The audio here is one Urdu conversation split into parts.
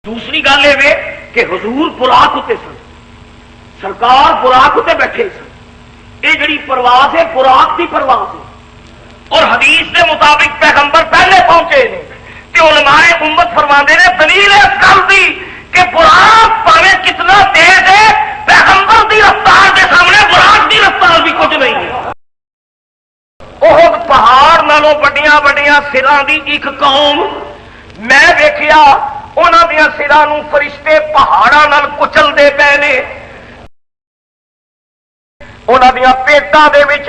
دوسری گل یہ کہ حضور براق اتنے سن، سرکار براق اتنے بیٹھے سن، یہ جڑی پرواز ہے براق کی پرواز ہے، اور حدیث کے مطابق پیغمبر پہلے پہنچے نے کہ علماء امت فرماندے نے دلیل اس گل کی کہ براق پاوے کتنا تیز ہے، پیغمبر دی رفتار کے سامنے براق دی رفتار بھی کچھ نہیں ہے۔ احد پہاڑ نالوں بڑیاں بڑیاں سراں دی ایک قوم میں ویکھیا، انہاں دیاں سراں نوں فرشتے پہاڑاں نال کچلدے پے نے، انہاں دیاں پیٹاں دے وچ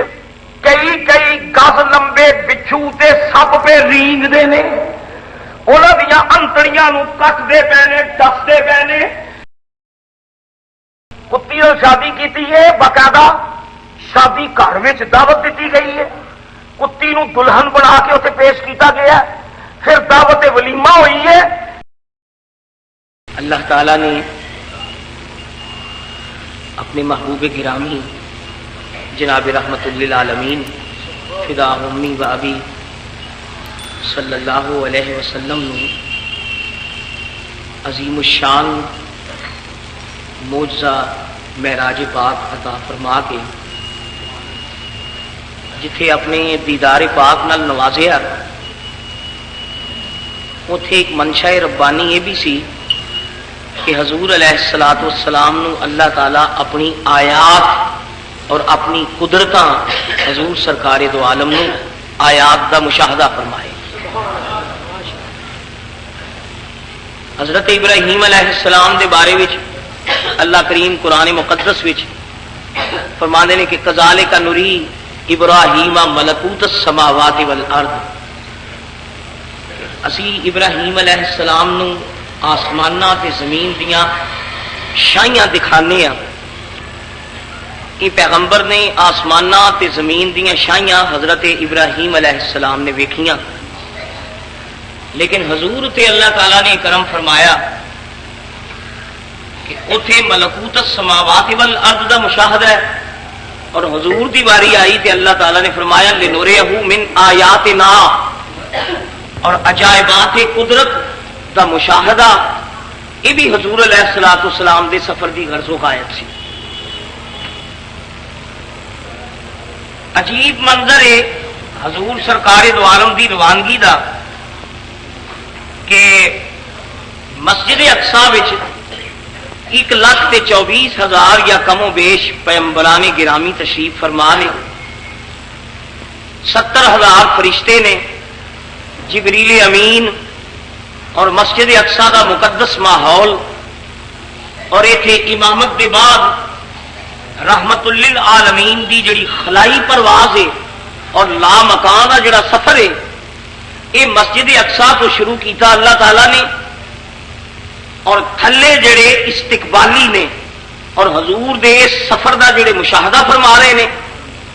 کئی کئی گز لمبے بچھو تے سب پہ رینگ دے نے، انہاں دیاں انتڑیاں نوں کٹدے پے نے، ڈسدے پے نے۔ کتی نال شادی کیتی ہے، باقاعدہ شادی گھر وچ دعوت دیتی گئی ہے، کتی نو دلہن بنا کے اسے پیش کیتا گیا، پھر دعوت ولیمہ ہوئی ہے۔ اللہ تعالیٰ نے اپنے محبوب گرامی جناب رحمت للعالمین فدا امی و ابی صلی اللہ علیہ وسلم نے عظیم الشان معجزہ معراج پاک عطا فرما کے جتھے اپنے دیدار پاک نال نوازیا، اتھے ایک منشا ربانی یہ بھی سی کہ حضور علیہ الصلوۃ والسلام نو اللہ تعالیٰ اپنی آیات اور اپنی قدرتاں حضور سرکار دو عالم نو آیات دا مشاہدہ فرمائے۔ حضرت ابراہیم علیہ السلام دے بارے وچ اللہ کریم قرآن مقدس وچ فرماندے نے کہ کذالک نری ابراہیم ملکوت السماوات والارض، اسی ابراہیم علیہ السلام نو آسماناں تے زمین دیاں شاہیاں دکھانے ہیں۔ کہ پیغمبر نے آسماناں تے زمین دیاں شاہیاں حضرت ابراہیم علیہ السلام نے ویکھیاں، لیکن حضور تے اللہ تعالیٰ نے کرم فرمایا کہ اتھے ملکوت السماوات والارض دا مشاہدہ ہے، اور حضور دی باری آئی تے اللہ تعالیٰ نے فرمایا لنُرِیَہُ مِنْ آیاتنا، اور عجائبات قدرت دا مشاہدہ یہ بھی حضور علیہ الصلوۃ والسلام دے سفر دی غرض و غایت سی۔ عجیب منظر ہے حضور سرکار دو عالم دی روانگی دا کہ مسجد اقصی وچ 1,24,000 یا کم و بیش پیغمبران گرامی تشریف فرما نے، 70,000 فرشتے نے، جبریل امین، اور مسجد اقصی کا مقدس ماحول، اور ایتھے امامت دے بعد رحمت للعالمین دی جڑی خلائی پرواز ہے اور لا مکان دا جڑا سفر ہے، یہ مسجد اقصی تو شروع کیتا اللہ تعالیٰ نے، اور تھلے جڑے استقبالی نے اور حضور دے اس سفر دا جڑے مشاہدہ فرما رہے نے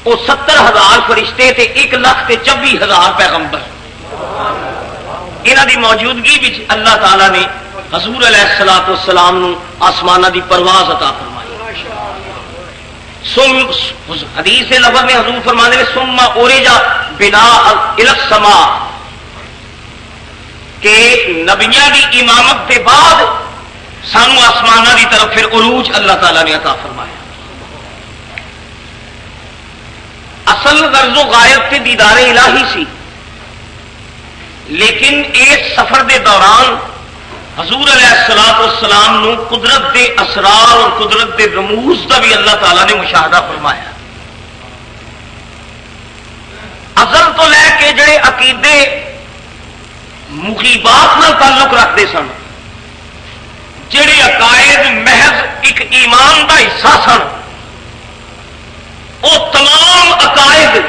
وہ 70,000 فرشتے تے 1,24,000 پیغمبر، انہاں دی موجودگی وچ اللہ تعالیٰ نے حضور علیہ الصلوۃ والسلام نو آسمانہ دی پرواز عطا فرمائی۔ حدیث لفظ میں حضور فرمانے نے ثم اورجا بنا الی السماء، کہ نبیاں دی امامت کے بعد سانو آسمانہ دی طرف پھر عروج اللہ تعالیٰ نے عطا فرمایا۔ اصل غرض و غایت تے دیدار الہی سی، لیکن اس سفر دے دوران حضور علیہ الصلوۃ والسلام نو قدرت دے اسرار اور قدرت دے رموز دا بھی اللہ تعالیٰ نے مشاہدہ فرمایا۔ ازل تو لے کے جڑے عقیدے مغیبات نال تعلق رکھتے سن، جڑے عقائد محض ایک ایمان دا حصہ سن، وہ تمام عقائد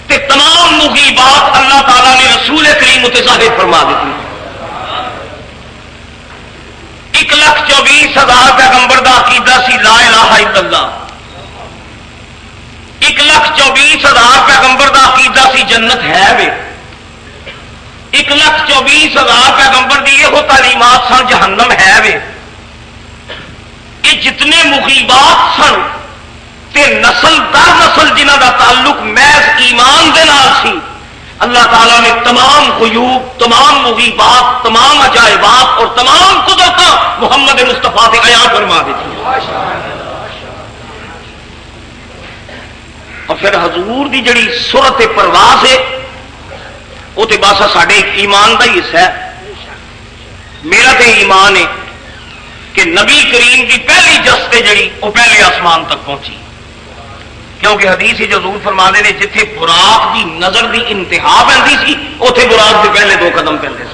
تے تمام مغیبات اللہ تعالیٰ نے رسول کریم تے ظاہر فرما دیتی۔ 1,24,000 پیغمبر دا عقیدہ سی لا الہ الا اللہ، 1,24,000 پیغمبر دا عقیدہ سی جنت ہے وے، 1,24,000 پیغمبر دی یہ تعلیمات سن جہنم ہے وے۔ یہ جتنے مغیبات سن تے نسل در نسل جنہ دا تعلق محض ایمان دے نال سی، اللہ تعالیٰ نے تمام غیوب، تمام مغیبات، تمام عجائبات اور تمام قدرت محمد مصطفیٰ سے عیاں فرما دیتی ہے۔ اور پھر حضور دی جڑی صورت پرواز ہے وہ تو بس ساڈے ایمان کا ہی حصہ ہے۔ میرا تو ایمان ہے کہ نبی کریم کی پہلی جست جڑی وہ پہلے آسمان تک پہنچی، کیونکہ حدیث ہی حضور فرماتے ہیں جتھے براق کی نظر کی انتہا پہنتی سی اتنے براق سے پہلے 2 قدم پہنتے سی۔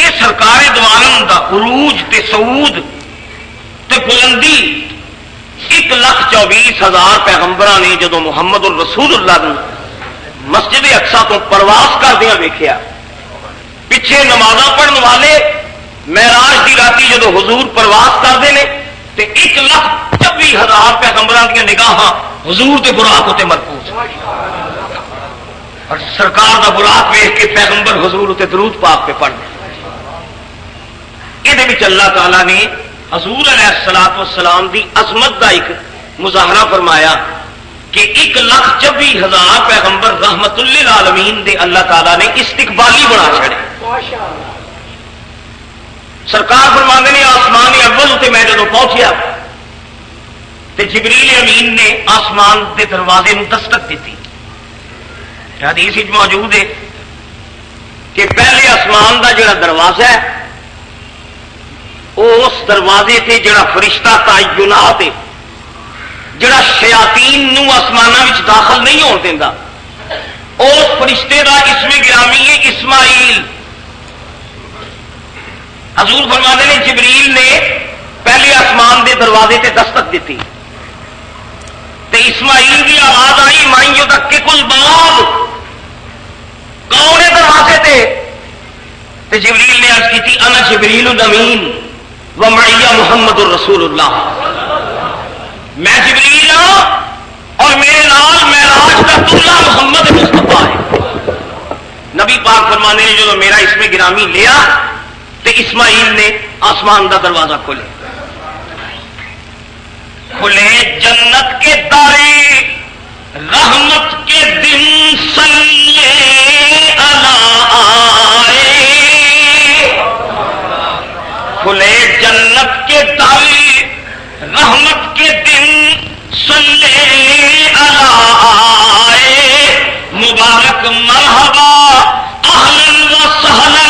یہ سرکار دوالم دا عروج تے صعود تے بلندی 1,24,000 پیغمبراں نے جدو محمد الرسول اللہ نے مسجد اقصی تو پرواز کردیا ویکھیا، پیچھے نمازاں پڑھن والے معراج کی راتی جدو حضور پرواز کرتے ہیں تو 1,24,000 پیغمبراں دیا نگاہاں حضور کے براق اتنے مرکوز، اور سرکار دا براق ویخ کے پیغمبر حضور اتنے درود پاک پہ پڑھ دیں۔ یہ اللہ تعالیٰ نے حضور علیہ الصلوۃ والسلام دی عظمت کا ایک مظاہرہ فرمایا کہ 1,24,000 پیغمبر رحمت للعالمین دے اللہ تعالیٰ نے استقبالی بنا چھڑے۔ سرکار فرماندے نے آسمان اول تے میں جدوں پہنچیا تے جبریل امین نے آسمان دے دروازے نو دستک دیتی۔ حدیث وچ موجود ہے کہ پہلے آسمان دا جڑا دروازہ ہے اس دروازے تے جڑا فرشتہ تعینات ہے جڑا شیاطین نو آسماناں وچ داخل نہیں ہون دیندا، اس فرشتے دا اسم گرامی ہے اسماعیل۔ حضور فرماتے ہیں جبریل نے پہلے آسمان دے دروازے تے دستک دیتی تے اسماعیل کی آواز آئی مائی یدقق الباب، کون ہے دروازے تے جبریل نے عرض کی تھی انا جبریل الامین ومعی محمد الرسول اللہ، میں جبریل ہوں اور میرے نال معراج کا دلہا محمد مصطفیٰ ہے۔ نبی پاک فرمانے نے جو میرا اسم گرامی لیا تو اسماعیل نے آسمان کا دروازہ کھولے جنت کے دارے رحمت کے دن صلی علی، کھلے جنت کے دارے رحمت کے دن صلی علی، مبارک مرحبا اہلا و سہلا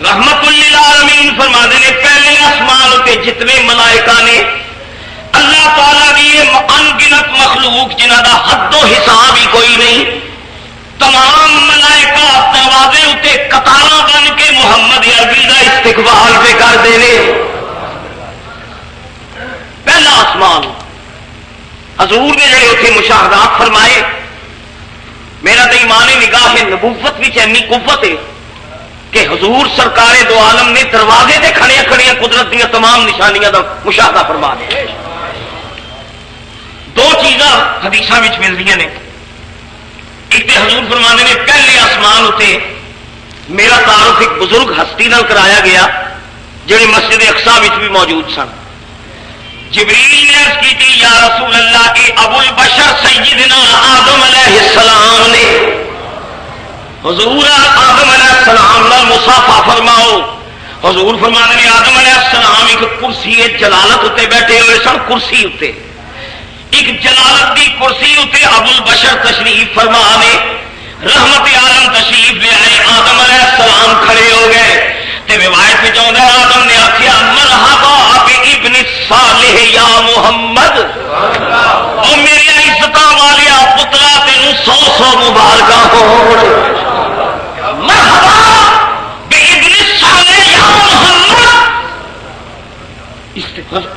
رحمت للعالمین فرماتے ہیں پہلے آسمان کے جتنے ملائکہ نے اللہ تعالیٰ کی یہ انگنت مخلوق جنہ کا حد و حساب ہی کوئی نہیں، تمام ملائکہ دروازے اتنے قطار بن کے محمد عربی کا استقبال پہ کرتے ہیں۔ پہلا آسمان حضور نے جڑے اتنے مشاہدات فرمائے، میرا تو ایمان نگاہ نبوت بھی اینی قوت ہے کہ حضور سرکار دو عالم نے دروازے تے کھڑیاں کھڑیاں قدرت دیا تمام نشانیاں کا مشاہدہ فرما دیا۔ 2 چیزاں حدیثاں وچ مل رہی ہیں، ایک تو حضور فرمانے نے پہلے آسمان اتنے میرا تعارف ایک بزرگ ہستی نال کرایا گیا جڑے مسجد اقصی وچ بھی موجود سن۔ جبریل نے عرض کی تھی یا رسول اللہ اے ابو البشر سیدنا آدم علیہ السلام نے حضور آدم علیہ السلام نال مصافحہ فرماؤ۔ حضور فرمانے نے آدم علیہ السلام ایک کرسی جلالت اتنے بیٹھے ہوئے سن، کرسی اتنے ایک جلالت دی کرسی اتنے ابو البشر تشریف فرما نے رحمت عالم تشریف لے آئے، آدم علیہ السلام کھڑے ہو گئے تے روایت میں چاہتا ہے آدم نے آخیا مرحبا ابن صالح یا محمد، او میری عزت والیا پتلا تین 100 مبارکہ ہو، مرحبا ابن صالح یا محمد،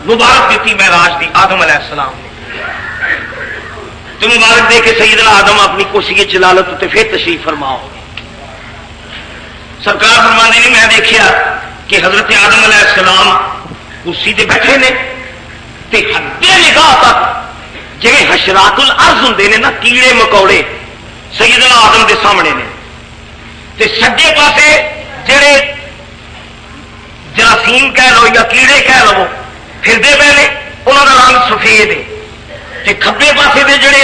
مبارک دیتی معراج دی آدم علیہ السلام نے تو مبارک دے کے سیدنا آدم اپنی کرسی جلالت تے پھر تشریف فرماؤ۔ سرکار فرمانے نے میں دیکھا کہ حضرت آدم علیہ السلام کرسی تے بیٹھے نے تے حد نگاہ تک جی حشرات الارض ہوں نے نا کیڑے مکوڑے سیدنا آدم دے سامنے نے تے سجے پاسے جڑے جراثیم کہہ لو یا کیڑے کہہ لو پھرتے پے نے انہوں کا رنگ سفید ہے تے کھبے پاسے دے جڑے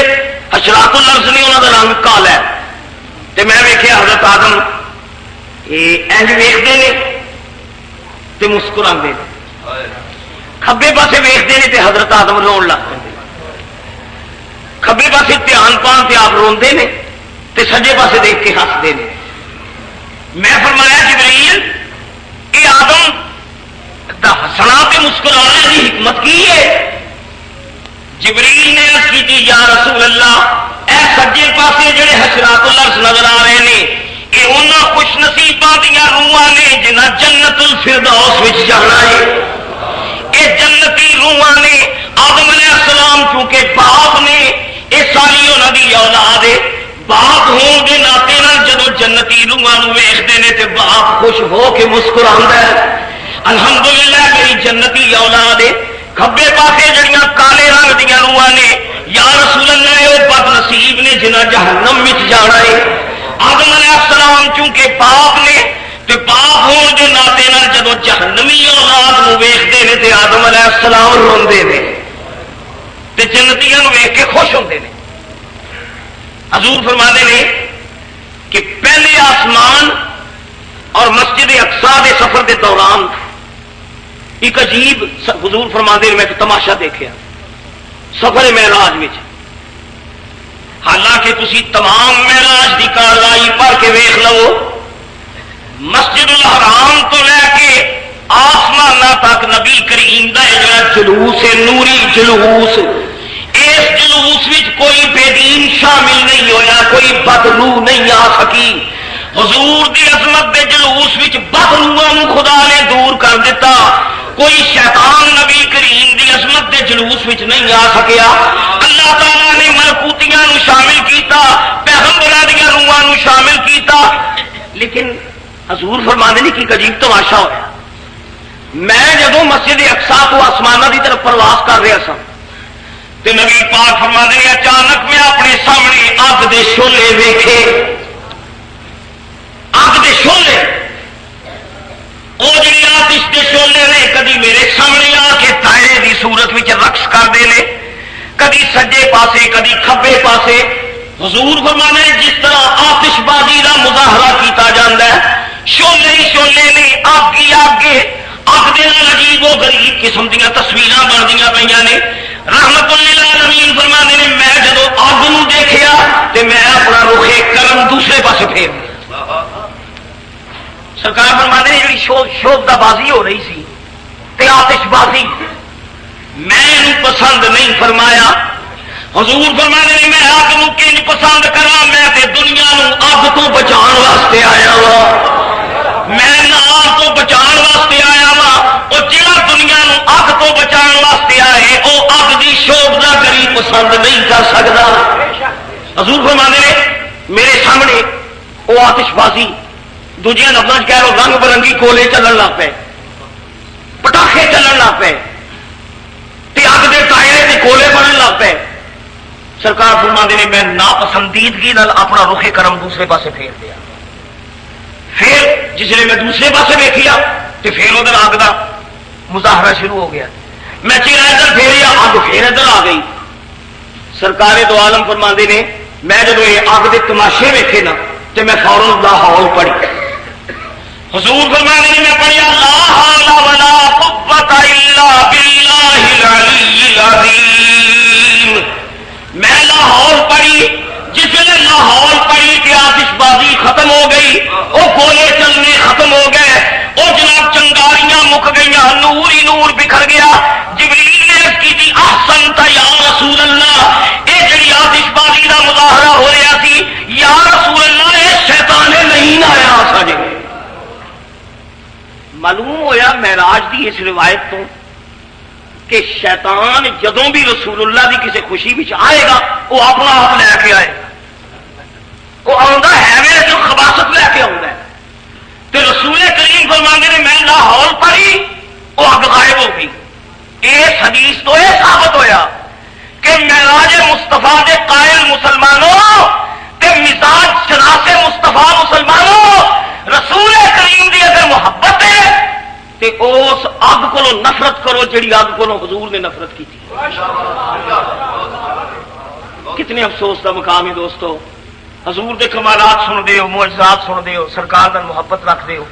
حشرات الارض نہیں، انہوں کا رنگ کالا ہے. تے میں ویکھیا حضرت آدم یہ انج ویکھتے ہیں تے مسکراندے نے، کھبے پاسے ویکھتے ہیں تے حضرت آدم رون لگ پے، کھبے پاسے دھیان پان تے آپ روندے نے تے سجے پاسے دیکھ کے ہسدے نے. میں فرمایا جبریل یہ آدم دا ہسنا تے مسکرانے کی حکمت کی ہے؟ جبریل نے عرض کی یا رسول اللہ اے سجے پاسے جڑے حشرات الارض نظر آ رہے ہیں یہ انہاں خوش نصیباں دیاں روحاں نے جنہاں جنت الفردوس وچ جانا ہے. یہ جنتی روحاں نے آدم علیہ السلام چونکہ باپ نے یہ ساری انہاں دی اولاد ہے، باپ ہون دے ناطے نال جدوں جنتی روحاں نوں ویکھدے نے تے باپ خوش ہو کے مسکراندا ہے الحمدللہ میری جنتی اولاد ہے. کھبے پاسے جڑیاں کالے رنگ دیا روحاں نے یا رسول اللہ وہ بد نصیب نے جنہیں جہنم وچ جانا ہے. آدم علیہ السلام چونکہ باپ نے تے باپ ہون دے ناطے نال جدوں جہنمی اولاد نوں ویکھدے نے تے آدم علیہ السلام روندے نے تے جنتیاں نوں ویکھ کے خوش ہوندے نے. حضور فرماندے نے کہ پہلے آسمان اور مسجد اقصی دے سفر دے دوران ایک عجیب حضور فرماندے میں ایک تماشا دیکھا سفر معراج وچ. حالانکہ تسی تمام معراج دی کاروائی پڑھ کے ویکھ لو، مسجد الحرام تو لے کے آسمان تک نبی کریم دا جڑا جلوس ہے نوری جلوس، اس جلوس وچ کوئی بے دین شامل نہیں ہویا، کوئی بدروح نہیں آ سکی. حضور دی عظمت دے جلوس وچ بدروحاں خدا نے دور کر دیتا. کوئی شیطان نبی کریم دی عظمت دے جلوس وچ نہیں آ سکیا. اللہ تعالیٰ نے ملکوتیاں نو شامل کیتا، پیغمبراں دی روحاں نو شامل کیتا. لیکن حضور فرماندے نے کہ عجیب تماشا ہویا. میں جدوں مسجد اقصی تو آسماناں دی طرف پرواز کر رہا سا تے نبی پاک فرماندے نے اچانک میں اپنے سامنے اگ دے شعلے ویکھے. اگ دے شعلے وہ جی آتش کے شعلے نے کدی میرے سامنے آ کے دائرے دی صورت وچ رقص کرتے ہیں، کدی سجے پاسے کدی کھبے پاسے. حضور فرمانے جس طرح آتش بازی کا مظاہرہ کیتا جاتا ہے، شعلے ہی شعلے نے اگ ہی اگ اگ دے نال عجیب و غریب قسم دیا تصویراں بندیاں پہ نے. رحمت للعالمین فرمانے نے میں جدو اگ نو دیکھیا تے میں اپنا رخ کرم دوسرے پاسے پھیر دیا. سرکار فرمانے نے جی شوبدہ بازی ہو رہی سی تے آتش بازی میں پسند نہیں فرمایا. حضور فرمانے نے میں اگ نو کنج پسند کرا، میں تے دنیا نو اگ تو بچان واسطے آیا وا، میں نار تو بچان واسطے آیا وا. وہ جہاں دنیا نو اگ تو بچان واسطے آئے وہ اگ دی شوبدہ گری پسند نہیں کر سکتا. حضور فرمانے نے میرے سامنے وہ آتش بازی دوجے لفظ کہہ رہو رنگ برنگی کولے چلن لگ پے، پٹاخے چلن لگ پے، اگ دے دائرے دے کولے بنن لگ پے. سرکار فرماندے نے میں ناپسندیدگی نال اپنا رخ کرم دوسرے پاسے پھیر دیا. پھر جسے میں دوسرے پاسے ویکھیا تو پھر ادھر اگ دا مظاہرہ شروع ہو گیا. میں چہرہ ادھر پھیریا اگ پھر ادھر آ گئی. سرکار دو عالم فرماندے نے میں جب یہ اگ دے تماشے ویکھے نا تو میں فوراً لاہور پڑھی. حضور فرمانے نے میں پڑھیا لا حول ولا قوت الا باللہ العلی العظیم. میں لاہور پڑھی. جس نے لاہور پڑھی کہ آتش بازی ختم ہو گئی، وہ گولے چلنے ختم ہو گئے، وہ جناب چنگاریاں مک گئی، نور ہی نور بکھر گیا. جبریل نے عرض کی تھی احسنت یا رسول اللہ، یہ جڑی آتش بازی کا مظاہرہ ہو رہا سی یا رسول اللہ یہ شیطان نہیں آیا ساجے. معلوم ہویا معراج دی اس روایت تو کہ شیطان جدوں بھی رسول اللہ دی کسی خوشی وچ آئے گا وہ اپنا آپ لے کے آئے گا. وہ آتا ہے میرے جو خباست لے کے آتا ہے. تو رسول کریم فرماندے نے میں لاہور پڑھی وہ اگ غائب ہو گئی. اس حدیث تو یہ ثابت ہویا کہ معراج مصطفیٰ دے قائل مسلمانوں تے مزاج شناس مصطفیٰ مسلمانوں رسول کریم دی اگر محبت ہے تے اس اگ کو نفرت کرو جڑی اگ کو حضور نے نفرت کی تھی. کتنے افسوس کا مقام ہے دوستو. حضور دے کمالات سنتے ہو، معجزات سنتے ہو، سرکار کا محبت رکھتے ہو،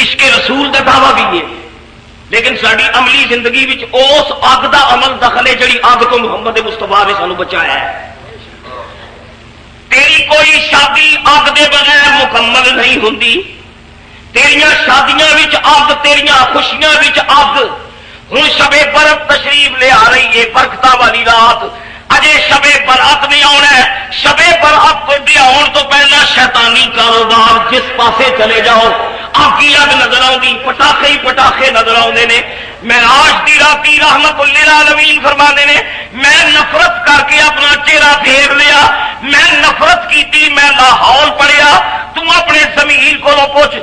عشق رسول کا دعویٰ بھی ہے، لیکن ساری عملی زندگی وچ اس اگ دا عمل دخل ہے جڑی اگ تو محمد مصطفیٰ نے سانو بچایا ہے. تیری کوئی شادی اگ دے بغیر مکمل نہیں ہوندی. تیریاں شادیاں وچ اگ، تیریاں خوشیاں وچ اگ. ہوں شب برات تشریف لے آ رہی ہے، برکتاں والی رات. اجے شب برات نہیں آنا ہے. شب برات دے آن تو پہلا شیطانی کاروبار جس پاسے چلے جاؤ اگ ہی اگ نظر آؤں، پٹاخے ہی پٹاخے نظر آتے ہیں. معراج دی راتی رحمت للعالمین فرماندے نے میں نفرت کر کے اپنا چہرہ پھیر لیا، میں نفرت کی، میں لاہور پڑیا. تم اپنے ضمیر کو پوچھ،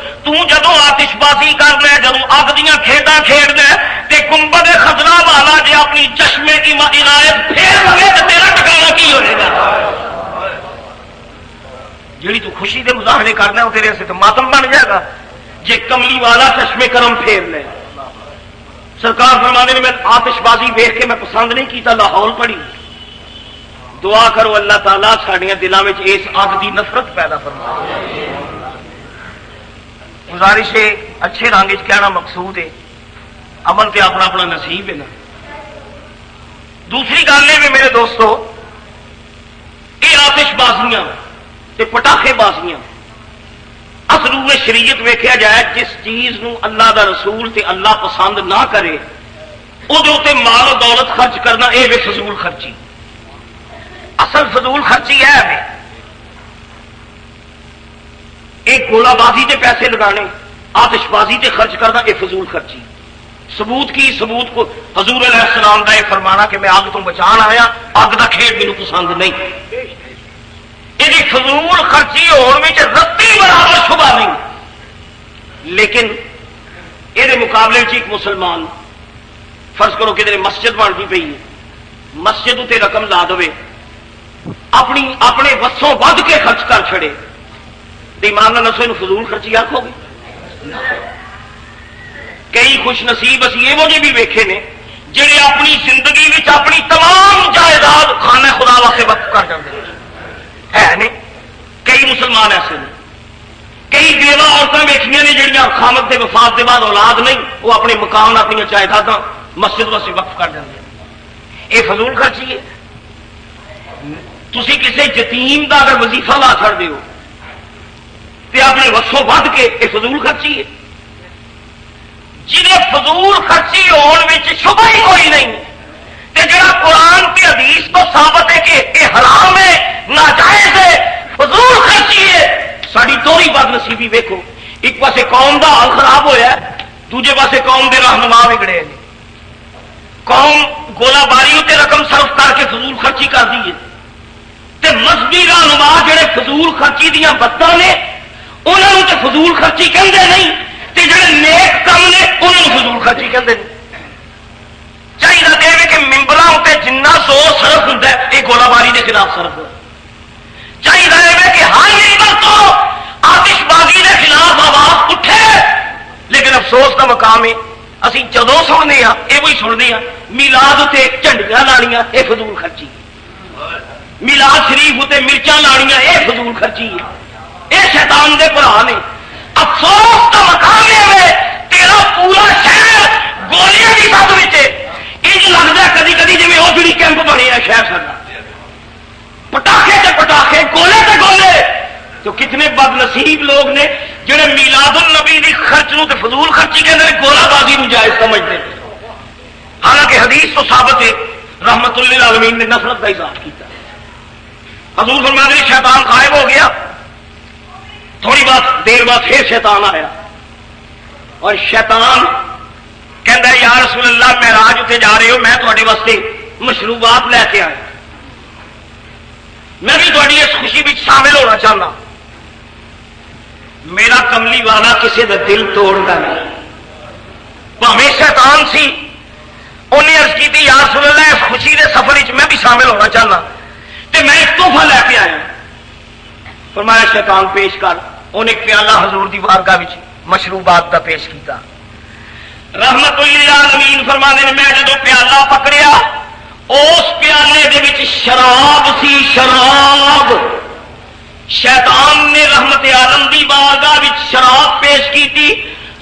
جدو آتش بازی کرنا، جدو اگ دیا کھیڈاں کھیڈنا تے گنبد خضرا والا جی اپنی چشمے کی عنایت پھیر لگے تو تیرا ٹھکانا کی ہوئے گا؟ جیڑی تو خوشی دے مظاہرے کرنا وہ تیرے سے تو ماتم بن جائے گا جے کملی والا چشمے کرم پھیر لے. سرکار فرمانے نے میں آتش بازی ویخ کے میں پسند نہیں کیتا، لاہور پڑی. دعا کرو اللہ تعالیٰ ساڈیاں دلاں وچ اس اگ دی نفرت پیدا فرمائے. گزارش ہے اچھے رنگ وچ کہنا مقصود ہے، عمل تے اپنا اپنا نصیب ہے نا. دوسری گل یہ میرے دوستو، یہ آتش بازیاں تے پٹاخے بازیاں اصل میں شریعت ویکھیا جائے جس چیز نو اللہ دا رسول تے اللہ پسند نہ کرے وہ مال و دولت خرچ کرنا یہ بھی فضول خرچی. اصل فضول خرچی ہے ایک گولا بازی تے پیسے لگانے، آتش بازی تے خرچ کرنا یہ فضول خرچی. ثبوت کی؟ ثبوت کو حضور علیہ السلام کا یہ فرمانا کہ میں اگ تو بچان آیا، اگ کا کھیل میرے پسند نہیں. یہ فضول خرچی ہونے میں رتی برابر شبہ نہیں. لیکن یہ مقابلے ایک مسلمان فرض کرو کہ مسجد بنتی پی ہے، مسجد اتنے رقم لا دے، اپنے وسوں ود کے خرچ کر چھڑے، ایمان نہ نسو فضول خرچی آخو گے؟ کئی خوش نصیب اسی یہ بھی ویکھے نے جڑے اپنی زندگی میں اپنی تمام جائیداد خانہ خدا واسطے وقف کر جاتے ہے نہیں. کئی مسلمان ایسے نے، کئی بیوہ عورتیں ویکھیاں نے جہاں خامد کے وفات کے بعد اولاد نہیں، وہ اپنے مکان اپنی جائیداد مسجد واسطے وقف کر جاتے ہیں. یہ فضول خرچی ہے. تسی کسی یتیم کا اگر وظیفہ لا چھڑ ہو تو اپنے وسوں ود کے یہ فضول خرچی ہے. جنہیں فضول خرچی ہونے شبہ ہی کوئی نہیں، کہ جڑا قرآن کی حدیث کو ثابت ہے کہ یہ حرام ہے، ناجائز ہے، فضول خرچی ہے. ساری دوہری بد نصیبی ویکھو، ایک پاسے قوم دا حال خراب ہویا ہے، دوجے پاسے قوم دے رہنما بگڑے ہیں. قوم گولا باری اتنے رقم صرف کر کے فضول خرچی کر دی ہے، تے مذہبی رہنما جڑے فضول خرچی دیاں بداں نے انہوں نے تے فضول خرچی کہندے نہیں، تے جڑے نیک کم نے انہوں نے فضول خرچی کہندے نہیں. چاہیے دے کہ ممبراں تے جنہ زور صرف ہوندا ہے یہ گولا باری دے خلاف صرف ہو. چاہیے کہ ہر ممبر تو آتش بازی کے خلاف آواز اٹھے. لیکن افسوس کا مقام ہے اسی جدو سننے ہاں یہ وہی سننے ہاں میلاد تے جھنڈیاں لانیاں یہ فضول خرچی، میلاد شریف تے مرچاں لانیاں یہ فضول خرچی ہے. یہ شیطان دے برا نے. افسوس کا مقام ہے تیرا پورا شہر گولیاں کی سب انج لگتا ہے کدی کدی جی وہ جڑی کیمپ بنے ہے شہر سارا پٹاخے تے پٹاخے، گولے تے گولے. تو کتنے بد نصیب لوگ نے جڑے میلاد النبی دی خرچ نو تے فضول خرچی کہندے نے، گولا بازی نو جائز سمجھتے ہیں. حالانکہ حدیث تو ثابت ہے رحمت للعالمین نے نفرت کا اظہار کیا. حضور فرماتے ہیں شیطان غائب ہو گیا، تھوڑی بات دیر بعد پھر شیطان آیا اور شیطان کہندا ہے یا رسول اللہ معراج اتنے جا رہے ہو، میں تھوڑے واسطے مشروبات لے کے آیا، میں بھی تھوڑی اس خوشی میں شامل ہونا چاہنا. میرا کملی والا کسی کا دل توڑتا نہیں، بھاویں شیطان سی، انہیں عرض کی تھی یا رسول اللہ اس خوشی کے سفر میں بھی شامل ہونا چاہنا تے میں ایک تحفہ لے کے آیا. فرمایا شیطان پیش کر. انہیں ایک پیالہ حضور دی بارگاہ وچ مشروبات کا پیش کیتا. رحمت للعالمین فرمانے نے میں جدو پیالہ پکڑیا اس پیالے دے وچ شراب سی، شراب۔ شیطان نے رحمت عالم دی بارگاہ وچ شراب پیش کی تھی۔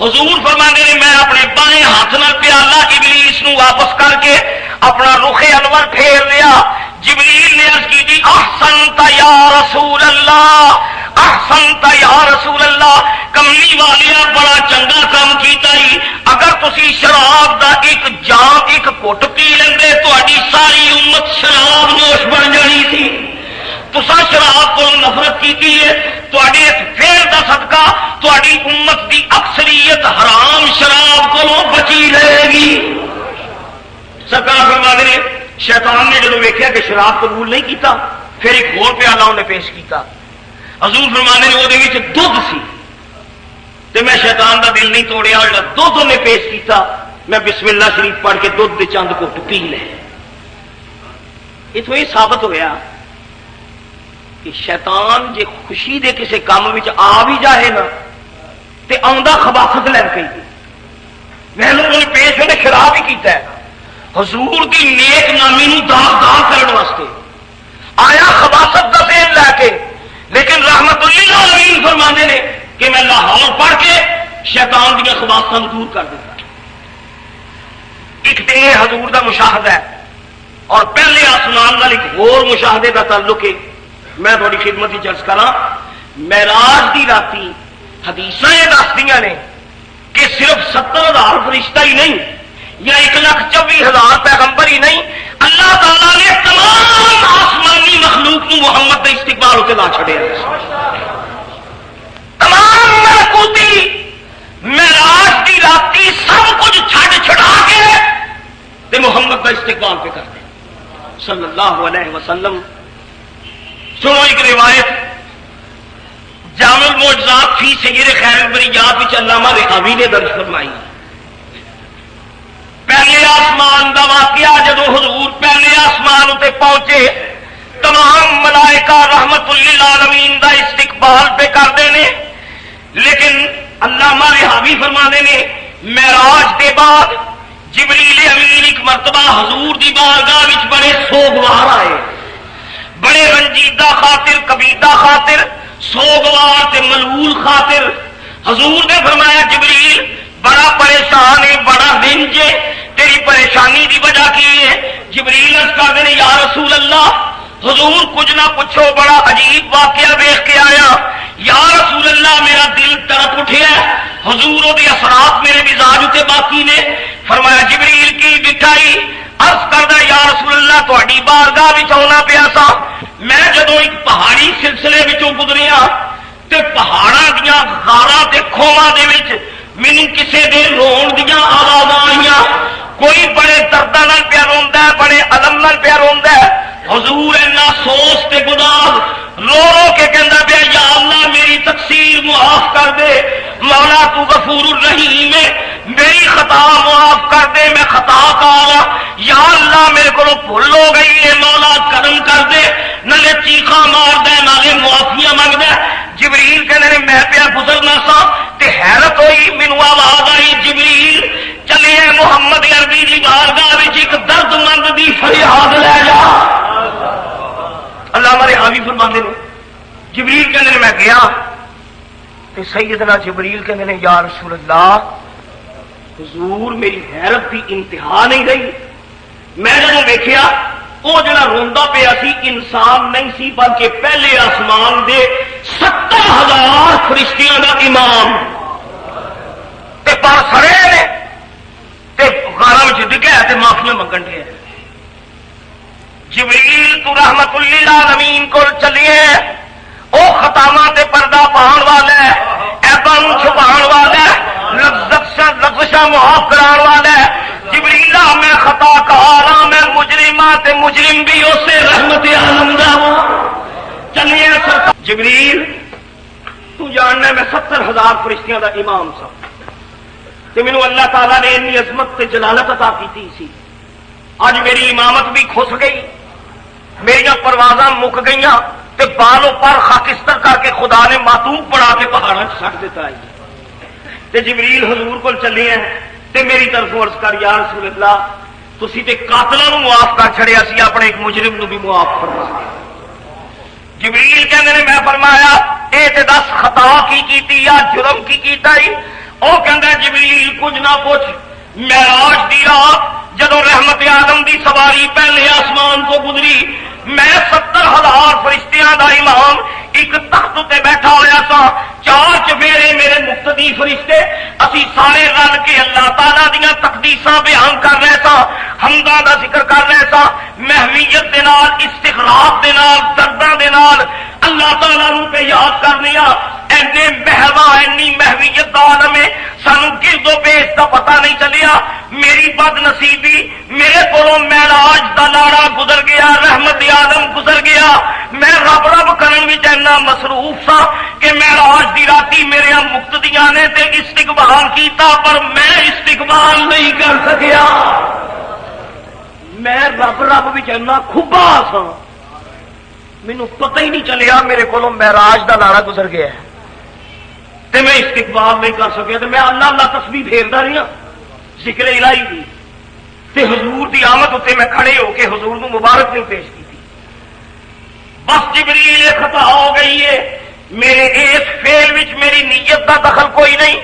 حضور فرمانے نے میں اپنے بائیں ہاتھ نال پیالہ ابلیس نو واپس کر کے اپنا رخ انور پھیر لیا۔ جبریل نے عرض کی تھی احسنت یا رسول اللہ، احسنت یا رسول اللہ، کملی والیا بڑا چنگا کام کیتا ہی۔ اگر تسی شراب دا ایک جام ایک گھٹ پی لیندے تہاڈی ساری امت شراب نوش بن جانی سی۔ تسا شراب کو نفرت کی ہے، تہاڈے اس فعل دا صدقہ تہاڈی امت دی اکثریت حرام شراب کو بچی رہے گی۔ سرکار فرماتے ہیں شیطان نے جب ویکھیا کہ شراب قبول نہیں کیتا، پھر ایک اور پیالہ انہیں پیش کیتا۔ حضور فرمانے نے وہ دودھ سی، تے میں شیطان دا دل نہیں توڑیا، دودھ انہیں پیش کیتا، میں بسم اللہ شریف پڑھ کے دودھ دے چند گھٹ پی لے۔ اتوں یہ ثابت ہویا کہ شیطان جے خوشی دے کسے کام وچ آ بھی جائے نا تے آندا خباثت لے کے میں نے پیش انہیں شراب ہی کیتا ہے، حضور دی نیک نامی نو داغدار کرنے واسطے آیا خباثت دا ذہن لے کے، لیکن رحمت للعالمین فرمانے نے کہ میں لاہور پڑھ کے شیطان دیا خباثتاں دور کر دیتا۔ ایک تے حضور دا مشاہدہ ہے، اور پہلے آسمان نال ایک اور مشاہدے دا تعلق ہے۔ میں تھوڑی خدمت ہی عرض کراں، معراج دی راتی حدیثاں یہ دسدیاں نے کہ صرف 70,000 فرشتہ ہی نہیں یا 1,24,000 پیغمبر ہی نہیں، اللہ تعالیٰ نے تمام آسمانی مخلوق کو محمد کے استقبال ہوتے لا چھڑیا۔ تمام ملکوتی معراج دی راتی سب کچھ چھڑ چھڑا کے تے محمد کا استقبال پہ کرتے صلی اللہ علیہ وسلم۔ سنو ایک روایت جامع المعجزات فی سیر خیر البریات وچ علامہ رحاوی نے درج فرمائی۔ پہلے آسمان دا واقعہ جدو حضور پہلے آسمان تے پہنچے، تمام ملائکہ رحمت للعالمین دا استقبال پہ کرتے ہیں، لیکن علامہ رحاوی فرماتے ہیں معراج کے بعد جبریل امین ایک مرتبہ حضور دی بارگاہ وچ بڑے سوگوار آئے، بڑے رنجیدہ خاطر کبیدہ خاطر سوگوار تے ملول خاطر۔ حضور نے فرمایا جبریل بڑا پریشان ہے، بڑا رنج ہے، تیری پریشانی دی وجہ کی ہے؟ جبریل عرض کرتے ہیں یا رسول اللہ حضور کچھ نہ پوچھو، بڑا عجیب واقعہ دیکھ کے آیا۔ یا رسول اللہ میرا دل تڑپ اٹھیا ہے، حضور وہ اثرات میرے مزاج تے باقی نے۔ فرمایا جبریل کی دکھائی، عرض کردا یا رسول اللہ تہاڈی بارگاہ وچ آنا پیا سا، میں جدو ایک پہاڑی سلسلے وچوں گزریا تے پہاڑاں دیاں غاراں تے کھوواں دے وچ مینوں کسے دے رون دیاں آوازاں آئیاں، کوئی بڑے درداں نال پیا روندا ہے، بڑے الم نال پیا روندا ہے۔ حضور اینا سوس تے گداز رو رو کے کہندا پیا یا اللہ میری تقصیر معاف کر دے، مولا تو غفور الرحیم ہے، میری خطا معاف کر دے، میں خطا کار ہاں، یا اللہ میرے کو بھول ہو گئی ہے، مولا کرم کر دے۔ نالے چیخا مار دے نالے معافیاں منگ دے۔ جبریل کہنے نے میں پیا گزرنا سا تے حیرت ہوئی، مینوں آواز آئی جبریل چلے محمد عربی دی بارگاہ وچ ایک درد مند دی فریاد لے جا۔ علامہ رحاوی فرماتے ہیں جبریل کہنے نے میں گیا تے سیدنا جبریل کہنے نے یا رسول اللہ حضور میری حیرت کی انتہا نہیں رہی، میں جب دیکھیا وہ جڑا روندا پیا سی انسان نہیں سی بلکہ پہلے آسمان دے 70,000 فرشتیاں دا امام تے پر سڑے نے تے غاراں وچ ڈگیا تے معافیاں منگن دے۔ جبریل تو رحمت للعالمین کو چلیے، او خطاواں تے پردہ پاؤن والا ہے، عیباں نوں چھپاؤن والا ہے، لفظاں معاف کران والا ہے۔ جبریل میں خطا کار ہاں، میں مجرم ہاں تے مجرم بھی اسے رحمت عالم دا ہاں، چلیے سرکار۔ جبریل تو جاننا میں 70,000 فرشتیاں دا امام سا تے مینوں اللہ تعالیٰ نے اتنی عظمت تے جلالت عطا کیتی سی، اج میری امامت بھی کھس گئی، میری پروازاں مک گئیاں تے بالوں پر خاکستر کر کے خدا نے معتوق بنا کے پہاڑاں سٹ دیتا ہے۔ تے جبریل حضور کو چلے ہیں تے میری طرف عرض کر یا رسول اللہ تسی تے قاتلاں نوں معاف کر چھڑیا سی، اپنے ایک مجرم نوں بھی معاف فرما دیا۔ جبریل کہندے نے میں فرمایا اے تے دس خطا کی کیتی یا جرم کی کیتا ہی؟ او کہندا جبریل کچھ نہ پوچھ، معراج دی رات جدوں رحمت آدم دی سواری پہلے آسمان کو گزری، میں 70,000 فرشتیاں دا امام ایک تخت تے بیٹھا ہوا سا، چار چفیرے میرے مقتدی فرشتے، اسی سارے رل کے اللہ تعالی دیاں تقدیساں بیان کر رہے سا، حمداں دا ذکر کر رہے سا، محویت دے نال، استغراق دے نال، درداں دے نال اللہ تعالی نوں پہ یاد کرنے آ۔ اینے محوا اینی محویت دا عالم ہے، سانو گرد و پیش دا پتہ نہیں چلیا۔ میری بد نصیبی، میرے کولوں معراج دا لاڑا گزر گیا، رحمت آدم گزر گیا، میں رب رب کرن وچ اینا مصروف سا کہ معراج دی راتی میرے مقتدیاں نے تے استقبال کیتا، پر میں استقبال نہیں کر سکیا۔ میں رب رب وچ اینا کھبا سا، مینوں پتہ ہی نہیں چلیا میرے کولوں معراج دا لاڑا گزر گیا ہے تے میں استقبال نہیں کر سکیا، تے میں اللہ اللہ تسبیح پھیردا رہیا ذکر الہی دی، تے حضور دی آمد اتنے میں کھڑے ہو کے حضور نو مبارک نہیں پیش کی تھی۔ بس جبریل خطا ہو گئی ہے، میرے اس فعل وچ میری نیت دا دخل کوئی نہیں،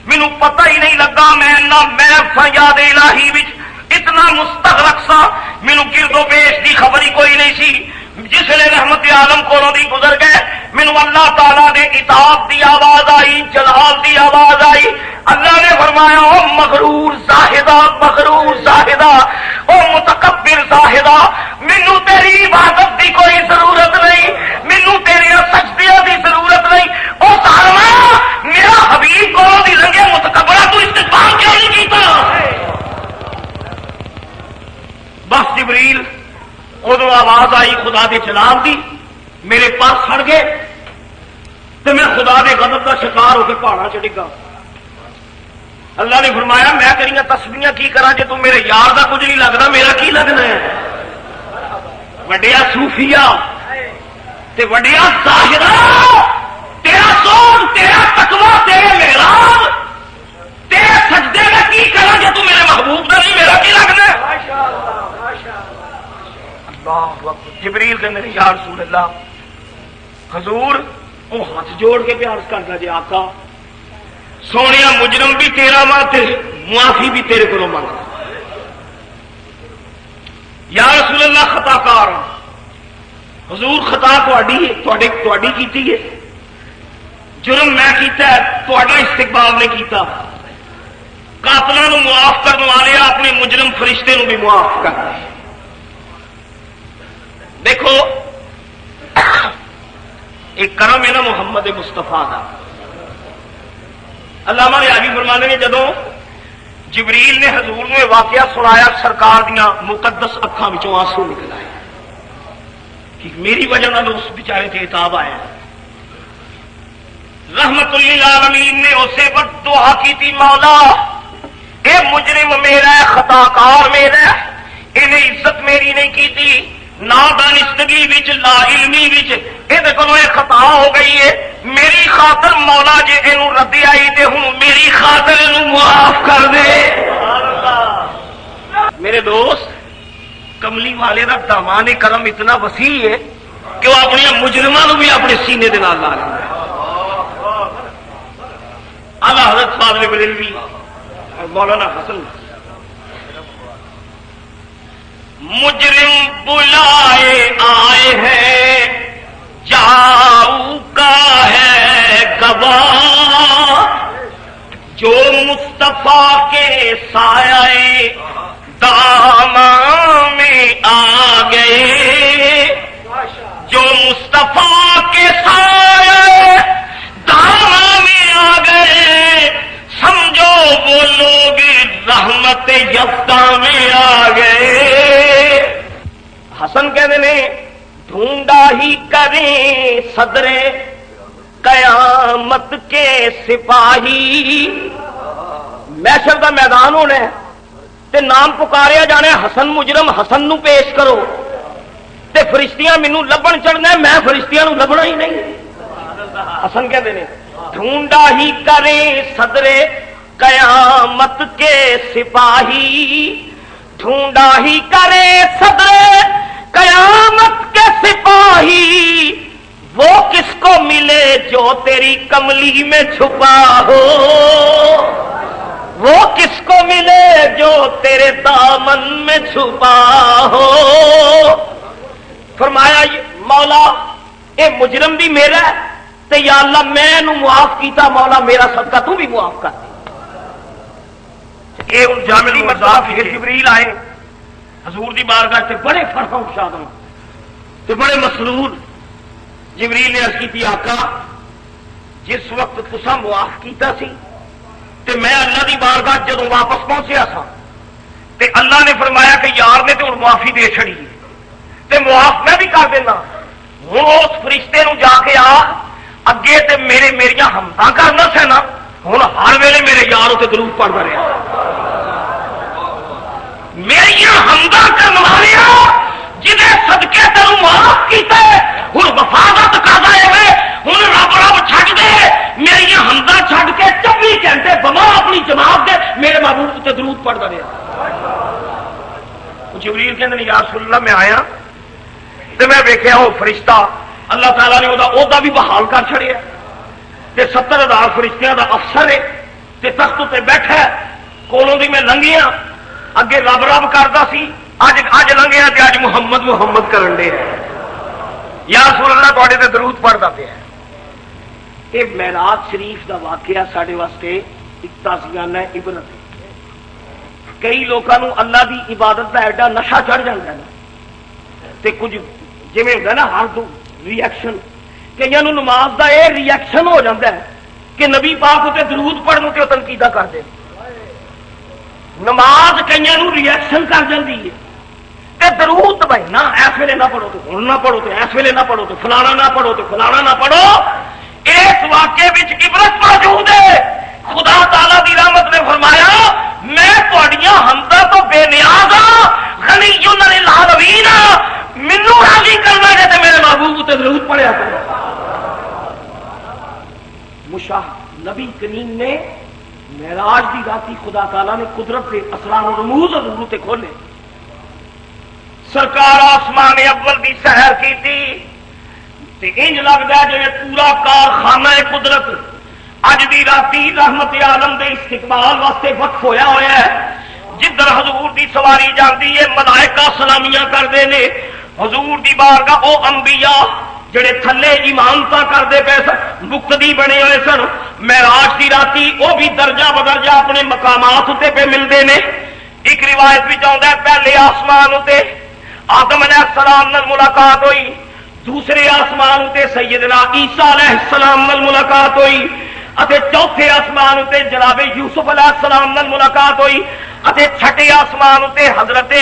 مینوں پتہ ہی نہیں لگا، میں نہ محب سا یاد الہی وچ اتنا مستغرق سا، مینوں گرد و پیش دی خبر ہی کوئی نہیں سی۔ جس نے رحمت عالم کولوں دی گزر گئے، مینوں اللہ تعالی دے اطاعت دی آواز آئی، جلال دی آواز آئی۔ اللہ نے فرمایا او مغرور زاہدہ، مغرور زاہدہ، او متکبر زاہدہ، مینوں تیری عبادت دی کوئی ضرورت نہیں، مینوں تیرے سجدے دی ضرورت نہیں۔ او ظالما، میرا حبیب کولوں دی لنگے متکبرہ تو استقبال کیوں نہیں کیتا؟ بس جبریل ادو آواز آئی خدا دے جلال دی، میرے پاس سڑ گئے تو میں خدا دے غضب کا شکار ہو کے پہاڑا چ ڈگا۔ اللہ نے فرمایا میں تیریاں تسبیحاں کی کرا جے تو میرے یار دا کچھ نہیں لگتا، میرا کی لگنا ہے؟ وڈیا صوفیہ تے وڈیا ظاہرہ، تیرا سون، تیرا تقویٰ، تیرے محراب، تیرے سجدے میں کی کرا جے تو میرے محبوب دا نہیں، میرا کی لگنا ہے؟ جبریل کہ میرے یا رسول اللہ، حضور وہ ہاتھ جوڑ کے پیار کرتا جی آقا سونے مجرم بھی تیرا ماں تے معافی بھی تیرے کو مانگا۔ یا رسول اللہ خطا کار حضور، خطا تواڈی کیتی ہے، جرم میں کیتا ہے، تواڈا استقبال نہیں کیتا۔ قاتلاں نو معاف کرنے والے اپنے مجرم فرشتے نو بھی معاف کر دے۔ دیکھو ایک کرم ہے نا محمد مصطفیٰ کا۔ علامہ ریاضی فرمانے نے جدوں جبریل نے حضور نے واقعہ سنایا، سرکار دیاں مقدس اکھاں وچوں آنسو نکل آئے کہ میری وجہ نال اس بیچارے تے عتاب آیا۔ رحمت للعالمین نے اسے وقت دعا کی تھی، مولا اے مجرم میرا ہے، خطا کار میرا ہے، انہیں عزت میری نہیں کی تھی، نادانستگی وچ، لا علمی وچ یہ کولوں یہ خطا ہو گئی ہے، میری خاطر مولا جے اینوں ردی آئی تے ہن میری خاطر اینوں معاف کر دے۔ میرے دوست، کملی والے دا دامان کرم اتنا وسیع ہے کہ وہ اپنی مجرماں نوں بھی اپنے سینے دے نال لا لیندا ہے۔ اعلیٰ حضرت فاضل بریلوی مولانا حسن، مجرم بلائے آئے ہیں جاؤ کا ہے گواہ، جو مصطفیٰ کے سایہ دامن میں آ گئے، جو مصطفیٰ کے سایہ دامن میں آ گئے، سمجھو وہ لوگ رحمت یفتہ میں آ گئے۔ حسن کہتے ہیں ڈھونڈا ہی کریں صدر قیامت کے سپاہی، محشر دا میدان ہونا ہے تے نام پکاریا جانا ہے حسن مجرم، حسن نو پیش کرو تے فرشتیاں مینو لبن چڑھنا ہے، میں فرشتیاں نو لبنا ہی نہیں۔ حسن کہتے ہیں ڈھونڈا ہی کریں صدر قیامت کے سپاہی، ڈھونڈا ہی کرے صدر قیامت کے سپاہی، وہ کس کو ملے جو تیری کملی میں چھپا ہو، وہ کس کو ملے جو تیرے دامن میں چھپا ہو۔ فرمایا مولا اے مجرم بھی میرا ہے تے یا اللہ میں انہوں معاف کیتا، مولا میرا صدقہ تو بھی معاف کر دے۔ اے ان جامعی مطلب پھر جبریل آئے حضور دی بارگاہ تے بڑے فرحان شاد تے بڑے مسرور۔ جبریل نے عرض کی آقا جس وقت تسا معاف کیتا سی تے میں اللہ دی بارگاہ جدوں واپس پہنچیا سا تے اللہ نے فرمایا کہ یار نے تے ہن معافی دے چھڑی تے معاف میں بھی کر دینا، ہن اس فرشتے نو جا کے آ اگے تے میریاں حمداں کرنا سی نا، ہن ہر ویلے میرے یار تے درود پڑھدا رہیا، میریاں حمداں کرن والیا جنہیں صدقے تینوں معاف کیتا ہے ہن وفادت کردا ہے، ہن رب رب چھڈ دے، میری حمداں چھڈ کے 24 گھنٹے بما اپنی جماعت دے میرے محبوب تے درود پڑھدا رہیا۔ جبریل کہندے یا رسول اللہ میں آیا تے میں ویکھیا وہ فرشتہ اللہ تعالیٰ نے عہدہ بھی بحال کر چھڑیا تے 70,000 فرشتیاں دا افسر ہے تے تخت تے بیٹھا ہے، کولوں دی میں لنگیاں اگے رب رب کردا سی، اج لنگیا تے اج محمد محمد کرن دے یا رسول اللہ تواڈے تے درود پڑھدا پیا۔ یہ معراج شریف دا واقعہ ساڈے واسطے ایک تازیانہ عبرت ہے۔ کئی لوگوں کو اللہ دی عبادت دا ایڈا نشہ چڑھ جاتا ہے نا تے کچھ جویں ہوندا نا ہر دو ریئیکشن، کئیاں نوں نماز دا اے ریئیکشن ہو جاتا ہے کہ نبی پاک تے درود پڑھن تے تنقیدہ کردے، نماز کئیاں نوں ریئیکشن کر جاندی ہے تے درود بھائی نہ اس ویلے نہ پڑھو تے ہن نہ پڑھو تے اس ویلے نہ پڑھو تے فلانا نہ پڑھو تے فلانا نہ پڑھو۔ اس واقعے وچ عبرت موجود ہے۔ خدا تعالی دی رحمت نے فرمایا میں تہاڈیاں حمداں تو بے نیاز ہاں، غنی عن العالمین، مینوں راضی کرنا ہے تے میرے محبوب تے درود پڑھیا کرو۔ نبی کریم نے معراج دی راتی خدا تعالی نے قدرت کے اسرار و رموز حضور تے کھولے، سرکار آسمان اول دی سحر کی تھی تے انج لگدا ہے جے پورا کارخانہ قدرت اج دی راتی رحمت عالم دے استقبال واسطے وقف ہویا ہوا ہے۔ جدھر حضور دی سواری جاندی ہے ملائکہ سلامیاں کردے نے، حضور دی بارگاہ او انبیاء جڑے تھلے ایمانتا کرتے پے سن مقتدی بنے ہوئے سن، معراج دی راتی وہ بھی درجہ بدرجہ اپنے مقامات تے پہ ملتے ہیں۔ ایک روایت بھی آتا ہے پہلے آسمان تے آدم علیہ السلام نال ملاقات ہوئی، دوسرے آسمان تے سیدنا عیسیٰ علیہ السلام نال ملاقات ہوئی، اتے چوتھے آسمان تے جناب یوسف علیہ السلام نال ملاقات ہوئی، اتے چھٹے آسمان تے حضرت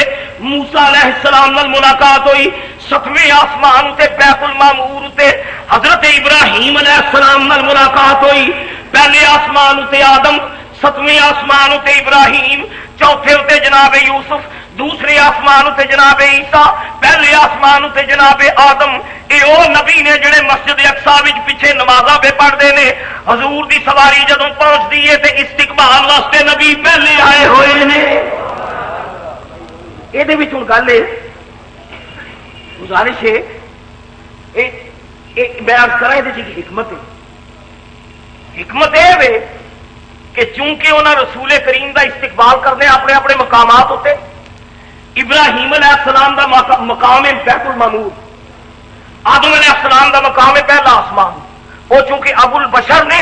موسیٰ علیہ السلام نال ملاقات ہوئی، ستویں آسمان تے بیت المعمور تے حضرت ابراہیم علیہ السلام نال ملاقات ہوئی۔ پہلے آسمان تے آدم، ستویں آسمان تے ابراہیم، چوتھے تے جناب یوسف، دوسرے آسمان تے جناب عیسیٰ، پہلے آسمان تے جناب آدم۔ اے او نبی نے جڑے مسجد اقصی وچ پیچھے نمازاں پہ پڑھدے نے، حضور دی سواری جدوں پہنچدی ہے تے استقبال واسطے نبی پہلے آئے ہوئے نے۔ اے دے وچ ہن گل ہے، گزارش ہے، میں عرض کرا یہ حکمت ہے۔ حکمت یہ کہ چونکہ انہوں رسول کریم دا استقبال کرنے اپنے اپنے مقامات ہوتے، ابراہیم علیہ السلام دا مقام ہے بیت المعمور، آدم علیہ السلام دا مقام ہے پہلا آسمان۔ وہ چونکہ ابو البشر نے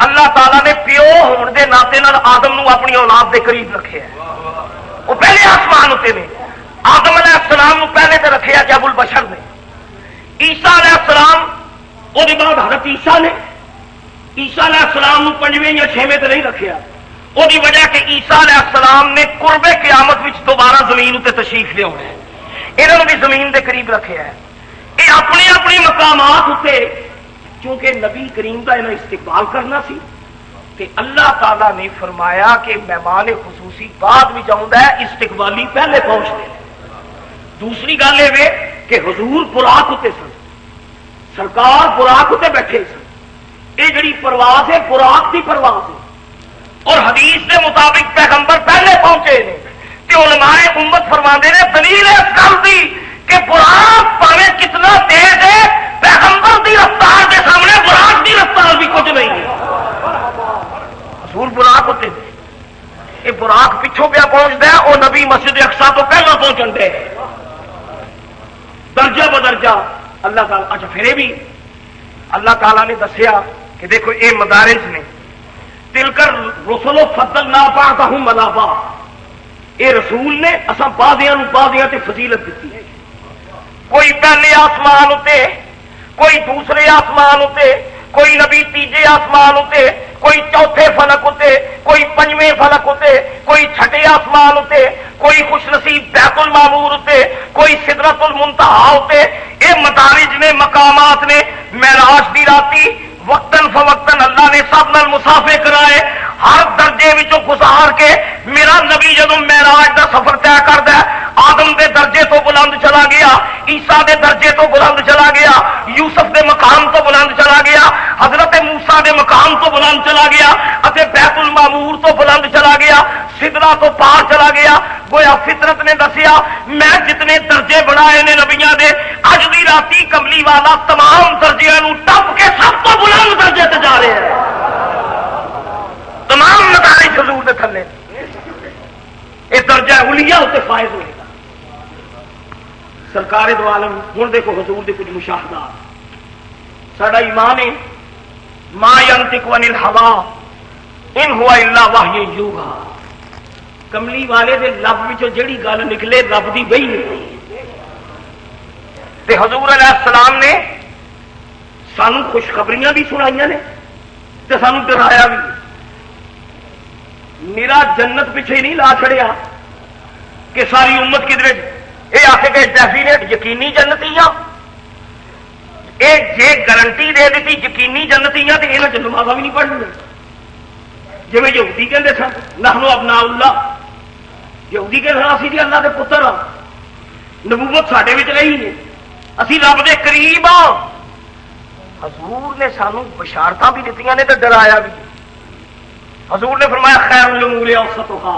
اللہ تعالیٰ نے پیو ہونے دے ناطے نال آدم نو اپنی اولاد دے قریب رکھے ہے، وہ پہلے آسمان ہوتے نے۔ آدم علیہ السلام نو پہلے تے رکھے ہے ابو البشر نے۔ عیسیٰ علیہ السلام وہ بعد حضرت عیسیٰ نے عیسیٰ علیہ السلام 5ویں یا 6ویں تے نہیں رکھیا، وہ وجہ کہ عیسیٰ علیہ السلام نے قرب قیامت وچ دوبارہ زمین تے تشریف لیا ہے، انہوں بھی زمین دے قریب رکھے ہے۔ یہ اپنے اپنے مقامات اتنے چونکہ نبی کریم کا انہیں استقبال کرنا سی کہ اللہ تعالیٰ نے فرمایا کہ مہمان خصوصی بعد میں آتا ہے، استقبالی پہلے پہنچتے ہیں۔ دوسری گل یہ کہ حضور براق ہوتے سن، سرکار براق ہوتے بیٹھے سن، یہ جڑی پرواز ہے براق کی پرواز ہے، اور حدیث کے مطابق پیغمبر پہلے پہنچے نے، کہ علماء امت فرماندے نے دلیل اس گل دی کہ براق پاوے کتنا تیز ہے، پیغمبر دی رفتار کے سامنے براق دی رفتار بھی کچھ نہیں ہے۔ حضور براق ہوتے ہیں، یہ براق پچھوں پہ پہنچتا ہے، وہ نبی مسجد اقصی تو پہلے پہنچن دے درجہ بدرجہ اللہ تعالیٰ۔ اچھا پھر بھی اللہ تعالیٰ نے دسیا کہ دیکھو یہ مدارج نے تل کر رسول فضل نہ پاتا ہوں ملابا، یہ رسول نے اصا بازیاں بازیاں تے فضیلت دیتی ہے، کوئی پہلے آسمان ہوتے، کوئی دوسرے آسمان ہوتے، کوئی نبی تیجے آسمان ہوتے، کوئی چوتھے فلک ہوتے، کوئی پنجویں فلک ہوتے، کوئی چھٹے آسمان ہوتے، کوئی خوش نصیب بیت المعمور ہوتے، کوئی سدرت المنتہا ہوتے۔ یہ مدارج نے، مقامات نے، معراج دی راتی وقتاً فوقتاً اللہ نے سب نال مسافے کرائے، ہر درجے وچوں گزار کے میرا نبی جدوں معراج دا سفر طے کردا ہے، آدم دے درجے تو بلند چلا گیا، عیسیٰ دے درجے تو بلند چلا گیا، یوسف دے مقام تو بلند چلا گیا، حضرت موسیٰ دے مقام تو بلند چلا گیا، اتے بیت المعمور تو بلند چلا گیا، سدرا تو پار چلا گیا۔ گویا فطرت نے دسیا میں جتنے درجے بنائے نے نبیاں دے، اج دی راتی کملی والا تمام درجیاں نو ٹپ کے سب تو بلند درجے تے جا رہے ہیں، تمام مدارج حضور دے تھلے۔ یہ درجہ علیا اتنے فائز ہوئے گا۔ سرکار دو عالم ہوں دیکھو حضور دے کچھ مشاہدات، ساڈا ایمان ہے ما ینطق عن الہوا ان ہوا الا وحی یوحی، کملی والے دے لب وچوں جڑی گل نکلے رب دی وحی نکلی۔ تے حضور علیہ السلام نے سانو خوشخبریاں بھی سنائیاں نے تے سانو ڈرایا بھی۔ میرا جنت پیچھے نہیں لا چھڑیا کہ ساری امت کدھر یہ آ کے ڈیفینیٹ یقینی جنتی ہاں، یہ جے گارنٹی دے دیتی یقینی جنتی ہاں تو یہاں نمازا بھی نہیں پڑھنی، جی یہودی کہتے سن نحنو ابناء اللہ، یہودی کہتے سن اسی اللہ دے پتر ہاں، نبوت ساڈے وچ رہی ہے، اسی رب دے قریب ہاں۔ حضور نے سانو بشارتاں بھی دیتی نے تو ڈرایا بھی۔ حضور نے فرمایا خیر الامور اوسطھا،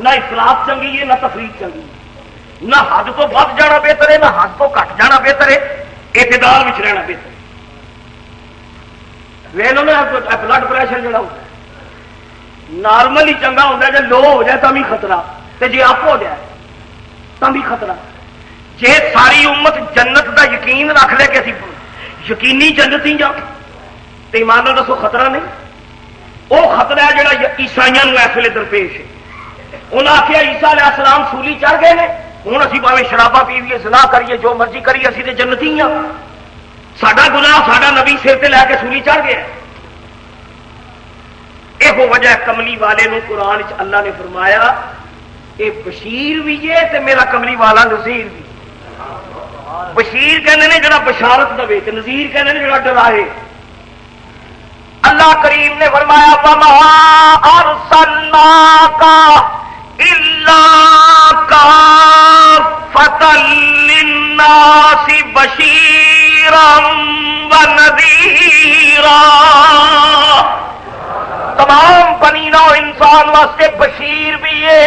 نہ افراط چنگی ہے نہ تفریط چنگی ہے، نہ حد تو ود جانا بہتر ہے نہ حد تو گھٹ جانا بہتر ہے، اعتدال وچ رہنا بہتر ہے۔ ویلو نا بلڈ پریشر جڑا ہوتا ہے نارمل ہی چنگا ہوتا ہے، جب لو ہو جائے تب بھی خطرہ، تے جی اپ ہو جائے تب بھی خطرہ۔ جے ساری امت جنت دا یقین رکھ لے کہ اسی یقینی جنتی جا تو ایمان نال دسو خطرہ نہیں؟ وہ خطرہ ہے جڑا عیسائیاں نو اس ویلے درپیش ہے۔ انہاں آخیا عیسیٰ علیہ السلام سولی چڑھ گئے نے، ہوں اسی پاویں شرابا پیویے زنا کریے جو مرضی کریے اسی تے جنتی ہاں، ساڈا گناہ ساڈا نبی سر تے لے کے سولی چڑھ گیا۔ یہ وجہ کملی والے نو قرآن چ اللہ نے فرمایا یہ بشیر بھی ہے تے میرا کملی والا نذیر بھی۔ بشیر کہنے نے جڑا بشارت دے تے نذیر کہنے نے جڑا ڈرائے۔ اللہ کریم نے فرمایا وما ارسلناک الا کافۃ للناس بشیرا ونذیرا، تمام بنی نو انسان واسطے بشیر بھی ہے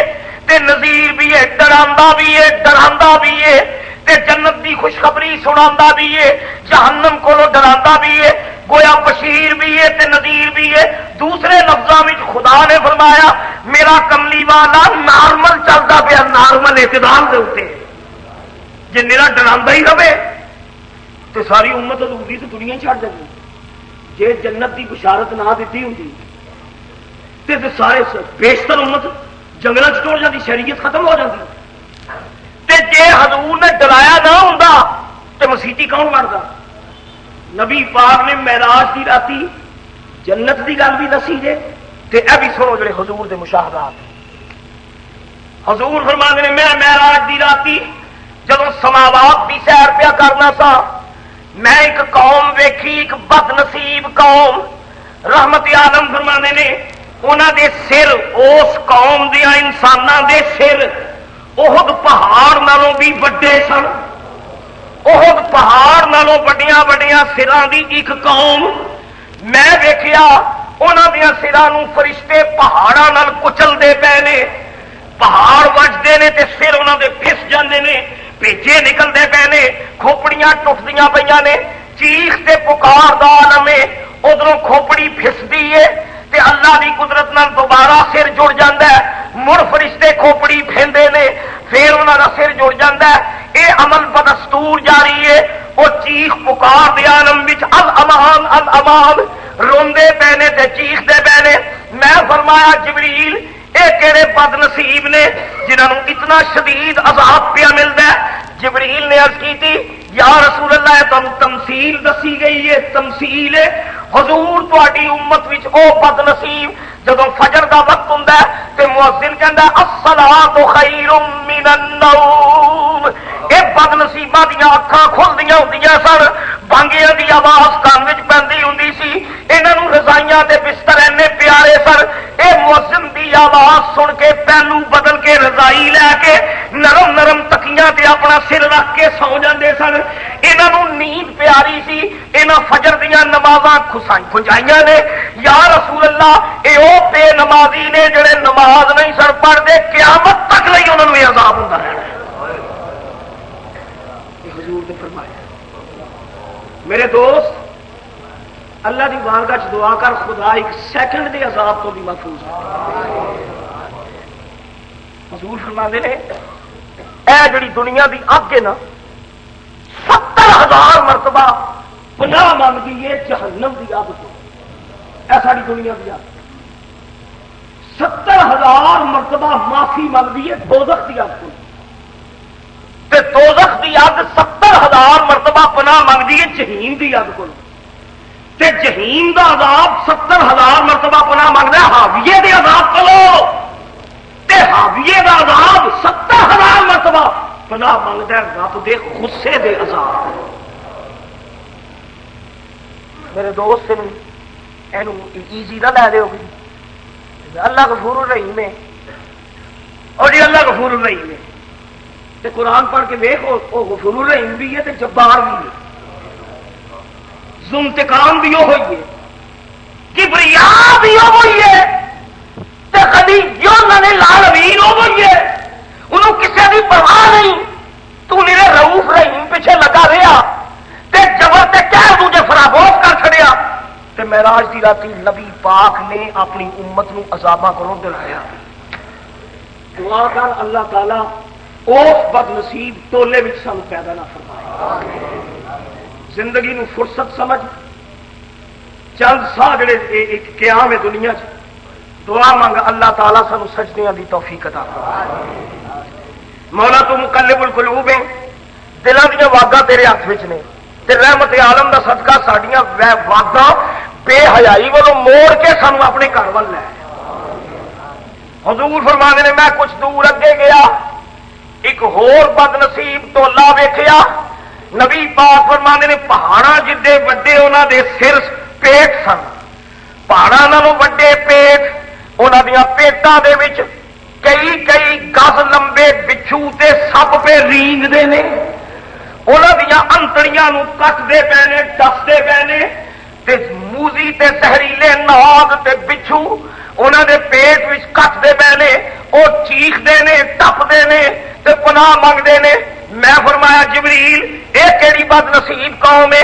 تے نذیر بھی ہے، ڈراندا بھی ہے ڈراندا بھی ہے، تے جنت دی خوشخبری سناندا بھی ہے، جہنم کو ڈراندا بھی ہے۔ گویا بشیر بھی ہے تے نذیر بھی ہے۔ دوسرے لفظوں میں خدا نے فرمایا میرا کملی والا نارمل چلتا پیا، نارمل اعتدال دے اوتے، جے میرا ڈراندا ہی رہے تو ساری امت ادھوری تو دنیا چھڑ جائے۔ جے جنت دی بشارت نہ دیتی ہوتی تے سارے بیشتر امت جنگل ٹوٹ جاتی، شریعت ختم ہو جاتی۔ تے جے حضور نے ڈرایا نہ ہوندا تے مسیحی کون بنتا؟ نبی پاک نے معراج دی راتی جنت دی گل بھی دسی جے تے اے بھی سنو جڑے حضور دے مشاہدات۔ حضور فرماندے نے میں معراج دی راتی جدوں سماوات دی سیر پیا کرنا سا، میں ایک قوم ویکھی، ایک بد نصیب قوم۔ رحمت عالم فرماندے نے انہاں دے سر، اس قوم دے انساناں دے سر احد پہاڑ نالوں بھی وڈے سن۔ احد پہاڑ نالوں وڈیاں وڈیاں سراں دی ایک قوم میں ویکھیا، انہاں دیاں سراں نوں فرشتے پہاڑاں نال کچل دے پے نے، پہاڑ وجدے نے تے سر انہوں دے پھس جاندے نے، بھیجے نکلتے پے نے، کھوپڑیاں ٹوٹدیاں پہ نے، چیخ تے پکار دا عالم ہے، ادھروں کھوپڑی پھسدی ہے تے اللہ دی قدرت نال دوبارہ سر جڑ جاندہ ہے، مڑ فرشتے کھوپڑی پھیندے نے، پھر انہاں دا سر جڑ جاندہ ہے۔ اے عمل بدستور جاری ہے۔ وہ چیخ پکار دے عالم وچ الامان الامان روندے پے نے تے چیخ دے پے نے۔ میں فرمایا جبریل اے کہڑے بد نصیب نے جنہاں نوں اتنا شدید عذاب پیا ملدا ہے۔ جبریل نے عرض کی تھی یا رسول اللہ تم تمثیل دسی گئی ہے، تمثیل ہے حضور تہاڈی امت وچ او بد نصیب جدوں فجر دا وقت ہوندا ہے تے مؤذن کہندا الصلاۃ خیر من النوم۔ اے بد نصیباں دیاں اکھاں کھلدیاں ہوندیاں سن، بانگیاں دی آواز کان وچ پیندی ہوندی سی، انہاں نوں رضائیاں تے بستر اینے پیارے سن، اے مؤذن دی آواز سن کے پہلو بدل کے رضائی لے کے نرم نرم تکیاں تے اپنا سر رکھ کے سو جاندے سن۔ انہاں نوں نیند پیاری سی، انہاں فجر دیاں نمازاں کھنجائیاں نے۔ یا رسول اللہ اے او بے نمازی نے جڑے نماز نہیں سن پڑھتے، قیامت تک نہیں انہاں نوں عذاب ہوندا رہنا۔ حضور نے فرمایا میرے دوست اللہ دی بارگاہ وچ دعا کر خدا ایک سیکنڈ دے عذاب تو بھی محفوظ ہے۔ حضور فرماندے نے اے جڑی دنیا دی اگ ہے نا 70,000 مرتبہ پناہ منگدی ہے جہنم دی اگ تو۔ اے ساری دنیا دی اگ 70,000 مرتبہ معافی منگدی ہے دوزخ دی اگ تو، تے دوزخ دی اگ 70,000 مرتبہ پناہ منگدی ہے جہنم دی اگ کو، تے جہنم دا عذاب 70,000 مرتبہ پناہ منگدا ہے حاویے دے عذاب کو، تے حاویے دا عذاب 70,000 مرتبہ پناہ منگدا ہے رب دے غصے دے عذاب۔ میرے دوست اینو ایزی نہ لے لو گی، اللہ غفور الرحیم ہے، اور جی اللہ غفور الرحیم ہے تے قرآن پڑھ کے دیکھ وہ غفور الرحیم بھی ہے تے جبار بھی ہے، ذو انتقام بھی وہ ہوئی ہے، کبریا بھی وہ ہوئی ہے، تے کبھی جو لال امین وہ ہوئی ہے، انہوں کسی کی پرواہ نہیں، تو میرے رؤوف رحیم پیچھے لگا رہا تے جبر تے کہہ تجھے فراموش کر چھڑیا تے معراج دی راتی نبی پاک نے اپنی امت نو عذاباں کروں دلایا۔ دعا کر اللہ تعالی اس بد نصیب ٹولے وچ سانو پیدا نہ فرمائے۔ زندگی نو فرصت سمجھ چند سا جڑے ایک قیام ہے دنیا چ، دعا مانگ اللہ تعالی سانو سجدیاں دی توفیق عطا فرمائے۔ مولا تو مقلب القلوب ہے، دلاں دیاں واگاں تیرے ہاتھ وچ نے، تے رحمت عالم دا صدقہ ساڈیاں واگاں بے حیائی والوں موڑ کے سانو اپنے گھر ول لے۔ حضور فرماندے نے میں کچھ دور اگے گیا ایک ہور بد نصیب ٹولا ویکھیا، نبی پاک فرماندے نے پہاڑاں جدے وڈے انہاں دے سر پیٹ سن، پہاڑاں نالوں وڈے پیٹ، انہاں دیاں پیٹاں دے وچ کئی کئی گز لمبے بچھو تے سپ پہ رینگدے نے، انہاں دیاں انتڑیاں نوں کٹدے پے نے، ڈسدے پے نے، تے موزی تے زہریلے ناگ تے بچھو انہاں دے پیٹ وچ کٹدے پے نے، او چیخدے نے، ٹپدے نے تے پناہ منگدے نے۔ میں فرمایا جبریل اے کیڑی بد نصیب قوم ہے؟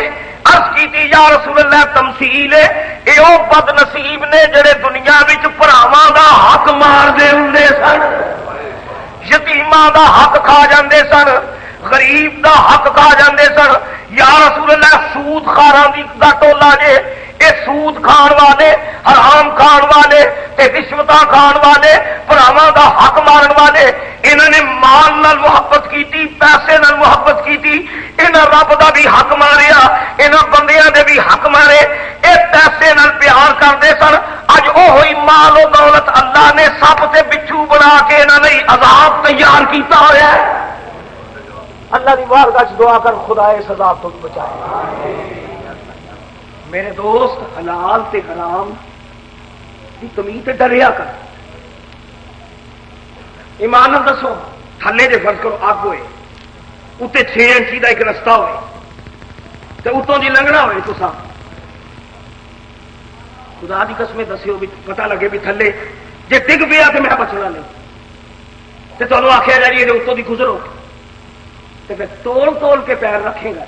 عرض کیتی یا رسول اللہ تمثیل ہے، اے او بد نصیب نے جڑے دنیا وچ بھراواں دا حق مار دے ہوندے سن، یتیماں دا حق کھا جاندے سن، غریب دا حق کھا جاندے سن۔ یا رسول اللہ سود خاراں دا ٹولا جے، اے سود کھان والے، حرام کھان والے تے رشوتاں کھان والے، بھراواں دا حق مارن والے، انہاں نے مال نال محبت کیتی، پیسے نال محبت کیتی، انہاں رب دا بھی حق ماریا، انہاں بندیاں دے بھی حق مارے، اے پیسے نال پیار کرتے سن۔ اج اوہی مال و دولت اللہ نے سپ تے بچھو بنا کے انہاں نے عذاب تیار کیتا ہوا ہے۔ اللہ دی بارگاہ وچ دعا کر خدا اس عذاب تو بچائے۔ میرے دوست حلال تے حرام دی تمیز تے ڈریا کر۔ ایمان نال دسو تھلے دے فرض کرو اگ ہوئے، اتنے 6 انچی دا ایک رستہ ہوئے تے اتوں دی لنگنا ہوئے، تو خدا دی قسم دسیو بھی پتہ لگے بھی تھلے جے ڈگ پیا تو میں بچنا نہیں، تو تمہیں آخیا جائے یہ اتوں کی گزرو تو پھر تول تول کے پیر رکھے گا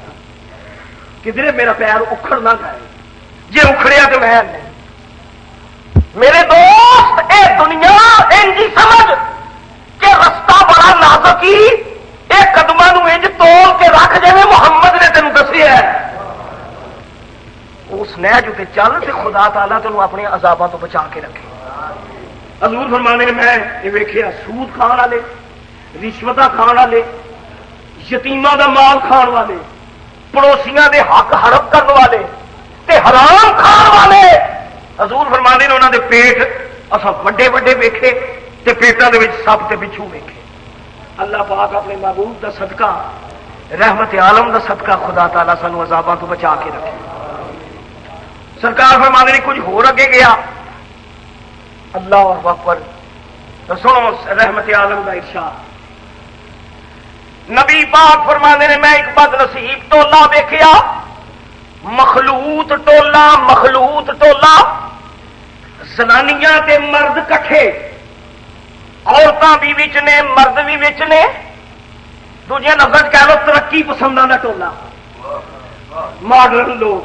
کدھر میرا پیر اکھڑ نہ جائے، جی اکھڑیا تو میں نہیں۔ میرے دوست اے دنیا انجی سمجھ کہ رستہ بڑا نازک ہی یہ قدموں انج تول کے رکھ جائے محمد نے تینوں دسیا اس نہج تے چل تے خدا تعالیٰ تینوں اپنے عذاباں تو بچا کے رکھے۔ حضور فرمانے نے میں یہ ویکھیا سود کھان والے، رشوت کھان والے، یتیماں دا مال کھان والے، پڑوسیاں دے حق ہڑپ کرنے والے تے حرام کھان والے، حضور فرمانے نے انہاں دے پیٹ اساں وڈے وڈے ویکھے تے پیٹاں دے وچ سپ تے بچھو ویکھے۔ اللہ پاک اپنے محبوب دا صدقہ، رحمت عالم دا صدقہ خدا تعالیٰ سانو عذاباں تو بچا کے رکھے۔ سرکار فرمانے نے کچھ ہور اگے گیا، اللہ اکبر، تو سنو رحمت عالم کا ارشاد۔ نبی پاک فرمانے نے میں ایک بد نصیب ٹولا دیکھیا، مخلوط ٹولا، مخلوط ٹولا، زنانیاں تے مرد کٹھے، عورتاں بھی وچ نے مرد بھی وچ نے، دوجے لفظ کہہ لو ترقی پسنداں دا ٹولا، ماڈرن لوگ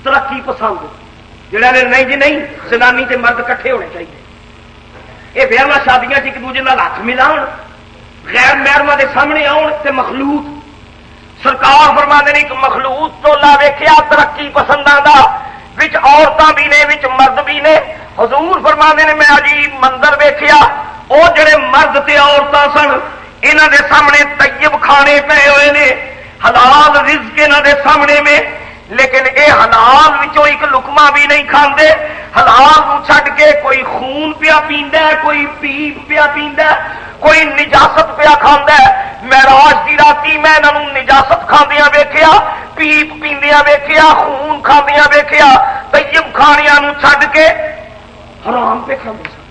ترقی پسند جہاں نے نہیں جی نہیں زنانی تے مرد کٹھے ہونے چاہیے، یہ بیاہ شادیاں ایک دوجے نال ہاتھ ملاؤ، غیر محرمہ دے سامنے آؤ تے مخلوط۔ سرکار فرماندے نے ایک مخلوط ٹولا ویکھیا ترقی پسنداں دا، وچ عورتاں بھی نے وچ مرد بھی نے۔ حضور فرماندے نے میں عجیب منظر ویکھیا، او جڑے مرد تے عورتاں سن انہاں دے سامنے طیب کھانے پے ہوئے نے، حلال رزق انہاں دے سامنے میں، لیکن اے حلال وچوں ایک لقمہ بھی نہیں کھاندے، حلال نو چھڈ کے کوئی خون پیا پیندا ہے، کوئی پیپ پیا پیندا ہے، کوئی نجاست پیا کھاندا ہے۔ معراج دی راتی میں انہاں نوں نجاست کھاندیاں ویکھیا، پیپ پیندیاں ویکھیا، خون کھاندیاں ویکھیا، طیب کھانیاں نوں چھڈ کے حرام پہ کھاندے سن۔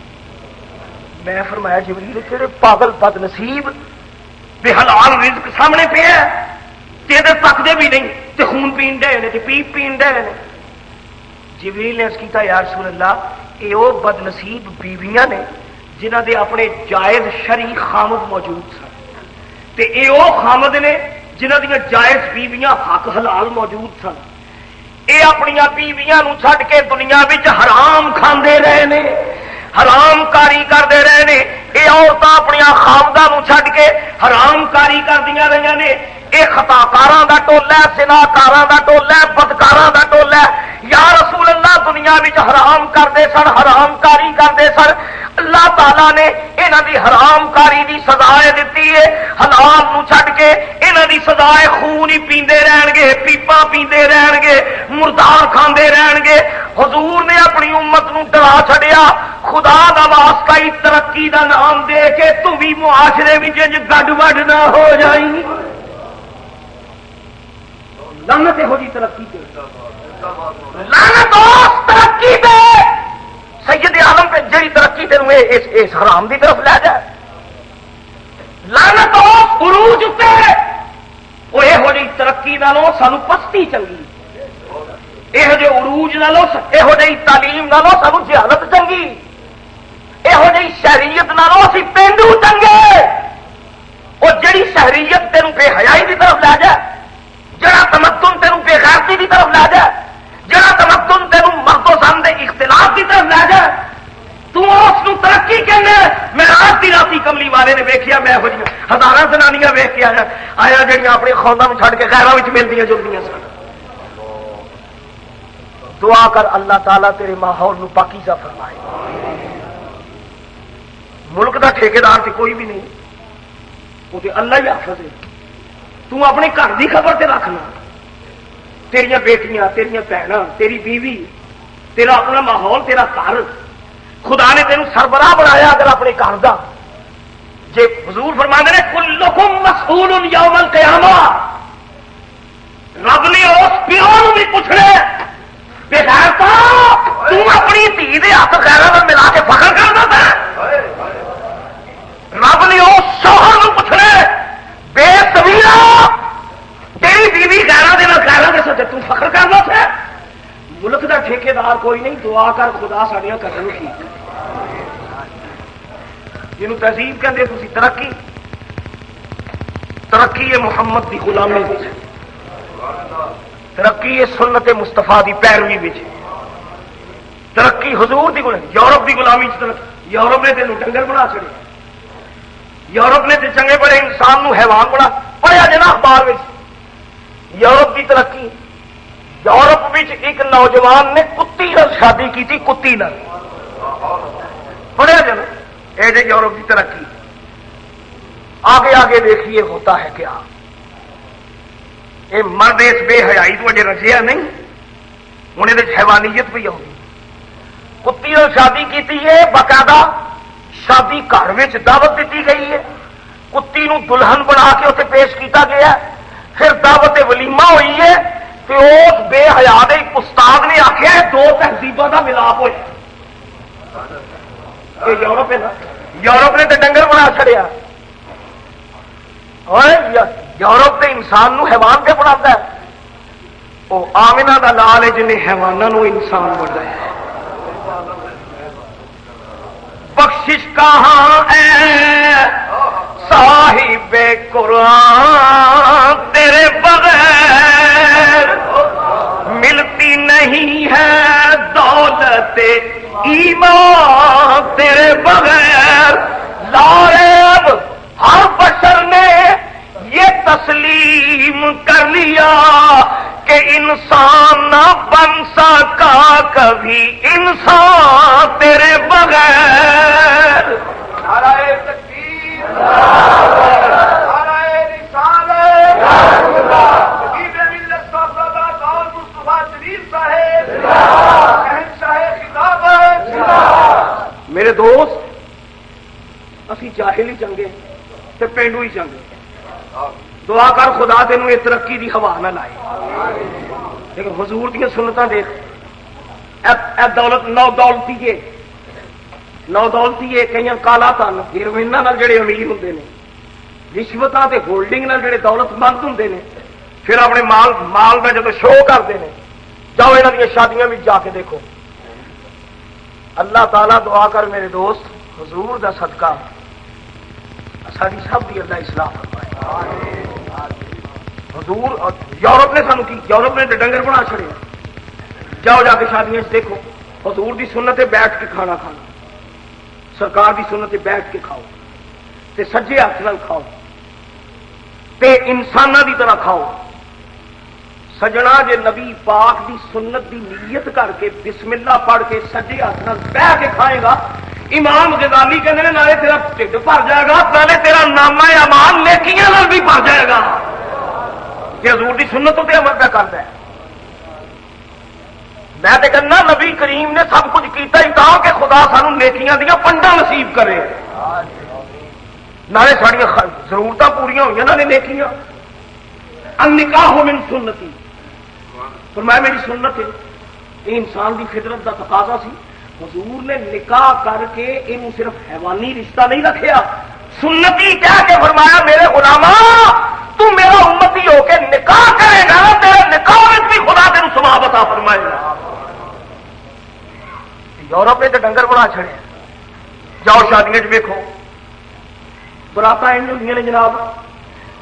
میں فرمایا جبریل کہڑے پاگل بد نصیب بے حلال رزق سامنے پہ ہے تے تکدے بھی نہیں تے خون پین ڈے نے تے پیپ پین ڈے نے۔ جبریل نے عرض کیتا یا رسول اللہ اے او بد نصیب بیویاں نے جنہاں دے اپنے جائز شرعی خامد موجود سن، تے اے او خامد نے جنہاں دیاں جائز بیویاں حق حلال موجود سن۔ اے اپنیاں بیویاں نو چھڈ کے دنیا وچ حرام کھاندے رہے نے، حرام کاری کرتے رہے نے۔ یہ عورتیں اپنی خامداں نو چھڈ کے حرام کاری کردیاں رہی نے۔ یہ خطاکاراں دا ٹولا ہے، زناکاراں دا ٹولا ہے، بدکاراں دا ٹولا ہے۔ یا رسول اللہ دنیا وچ حرام کرتے سن، حرام کاری کرتے سن، اللہ تعالیٰ نے انہاں دی حرام کاری دی سزا دیتی ہے، حلال نو چھڈ کے انہاں دی سزا خون ہی پیندے رہن گے، پیپا پیندے رہن گے، مردار کھاندے رہن گے۔ حضور نے اپنی امت نو ڈرا چھڈیا، خدا دا واسطہ ہی ترقی دا نام دے کے تو بھی معاشرے وچ گڈ وڈ نہ ہو جائیں۔ لعنت ہو جی ترقی تے، لعنت ہو ترقی تے، سید عالم پہ جڑی ترقی تینوں اس حرام دی طرف لے جائے۔ لعنت ہو عروج تے، وہ یہو جی ترقی نالوں سانو پستی چنگی، یہو جے عروج نالوں یہو جی تعلیم نالوں سانو جہالت چنگی، یہو جی شہریت نالوں اسی پینڈو چنگے۔ وہ جڑی شہریت تینوں بے حیائی دی طرف لے جائے، جڑا تمدن تینوں بے غیرتی دی طرف لے جائے، جڑا تمدن تینوں مرد و زن دے اختلاف دی طرف لے جائے، تو اس نو ترقی کہنے۔ معراج دی راتی کملی والے نے ویکھیا، میں ہو ہزاراں زنانیاں ویکھ کے آیا جڑیاں اپنے خاندان نوں چھڈ کے غیراں وچ ملدیاں جلدیاں سن۔ دعا کر اللہ تعالیٰ تیرے ماحول نو پاکیزہ فرمائے۔ ملک دا ٹھیکیدار تے کوئی بھی نہیں، وہ تے اللہ ہی حافظ ہے۔ تو اپنے گھر دی خبر تے رکھنا، تیریاں بیٹیاں، تیریاں بہناں، تیری بیوی، تیرا اپنا ماحول، تیرا گھر، خدا نے تینوں سربراہ بنایا اگر اپنے گھر دا۔ جے حضور فرماندے نے کلکم مسئول یوم القیامہ، رب نے اس پیو نوں بھی پوچھنا بے غیرتا تو اپنی دھی دے ہاتھ غیراں نال ملا کے فخر کردا پیا۔ رب نے اس شوہر نوں پوچھنا بے سمیرا تیری بیوی غیراں دے نال غیراں دے ستے تو فخر کردا پیا۔ ملک دا ٹھیکیدار کوئی نہیں، دعا کر خدا ساڈیاں قدم ٹھیک۔ جنہوں تہذیب کہتے تھی ترقی ترقی ہے محمد کی غلامی وچ، ترقی ہے سنت مستفا کی پیروی وچ، ترقی حضور دی غلامی، یورپ کی غلامی یورپ نے تینوں ڈنگر بنا چڑے، یورپ نے تے چنگے بڑے انسان نو حیوان بنا پڑھیا جنا اخبار وچ یورپ کی ترقی۔ یورپ وچ ایک نوجوان نے کتی نال شادی کی تھی، کتی نال، پڑھیا جنا اے جے یورپ کی ترقی۔ آگے آگے دیکھیے ہوتا ہے کیا، یہ مرد اس بے حیائی تو اجے رجیا نہیں، ہوں یہ حیوانیت بھی ہوگی۔ کتی نال شادی کی ہے، باقاعدہ شادی گھر میں دعوت دیتی گئی ہے، کتی نو دلہن بنا کے اسے پیش کیتا گیا، پھر دعوت ولیمہ ہوئی ہے، تو اس بے حیا دے استاد نے آخیا دو تہذیبوں کا ملاپ ہوا۔ یہ یورپ ہے نا، یورپ نے تو ڈنگر بنا چڑیا، یورپ کے انسان نو حیوان پہ بنا، وہ آمنہ دا لال ہے جنہیں حیوانوں انسان بنایا ہے۔ بخشش کہاں اے صاحب قرآن، تیرے بغیر ملتی نہیں ہے دولت ایمان، تیرے بغیر لاریب ہر بشر نے یہ تسلیم کر لیا کہ انسان نہ بن سکا کبھی انسان تیرے بغیر۔ نعرہ تکبیر، نعرہ رسالت، حبیب ملت صاحب اور مصطفیٰ شریف صاحب، شہنشاہ خطابت۔ میرے دوست، اسی جاہل ہی چنگے تے پینڈو ہی چنگے، دعا کر خدا تینوں یہ ترقی دی ہوا نہ لائے، لیکن حضور دیا سنتاں دیکھ، اے دولت نو دولتی ہے، نو دولتی ہے، کئی کالا تن ہیروئناں نال جڑے امیر ہوندے نے، رشوتاں تے ہولڈنگ نال جڑے دولت مند ہوندے نے، پھر اپنے مال دا جدوں شو کرتے ہیں، جاؤ انہاں دی شادیاں وچ جا کے دیکھو۔ اللہ تعالیٰ دعا کر میرے دوست حضور دا صدقہ ساری سب کی اللہ اصلاح فرمائے۔ حضور یورپ نے سانو کی، یورپ نے ڈنگر بنا چھڑے، جاؤ جا کے شادیاں دیکھو، حضور دی سنت ہے بیٹھ کے کھانا کھانا، سرکار دی سنت ہے بیٹھ کے کھاؤ، تے سجے ہاتھ نال کھاؤ، تے انساناں دی طرح کھاؤ۔ سجنا جے نبی پاک دی سنت دی نیت کر کے بسم اللہ پڑھ کے سجے ہاتھ نال بیٹھ کے کھائے گا، امام غزالی کہتے ہیں نالے تیرا ٹھڈ بھر جائے گا، نالے تیرا نامہ اعمال نیکیاں نال بھی بھر جائے گا، کہ حضور دی سنت تے عمل پہ کرتا ہے۔ میں تے کہنا نبی کریم نے سب کچھ کیتا ہی تھا کہ خدا سانو نیکیاں دیا پنڈا نصیب کرے، نالے ساڑیاں ضرورتاں پوریاں ہوئی نالے نیکیاں۔ النکاح من سنتی، فرمایا میری سنت ہے، یہ انسان دی فطرت دا تقاضا سی۔ حضور نے نکاح کر کے انہوں صرف حیوانی رشتہ نہیں رکھیا، سنتی کہہ کے فرمایا میرے غلاماں تو میرا امتی ہو کے نکاح کرے گا، تیرے نکاح میں بھی خدا تینوں ثواب عطا فرمائے گا۔ یورپ نے تو ڈنگر بنا چھڑے، جاؤ شادیاں چ ویکھو، براتاں انج ہوندیاں نے جناب،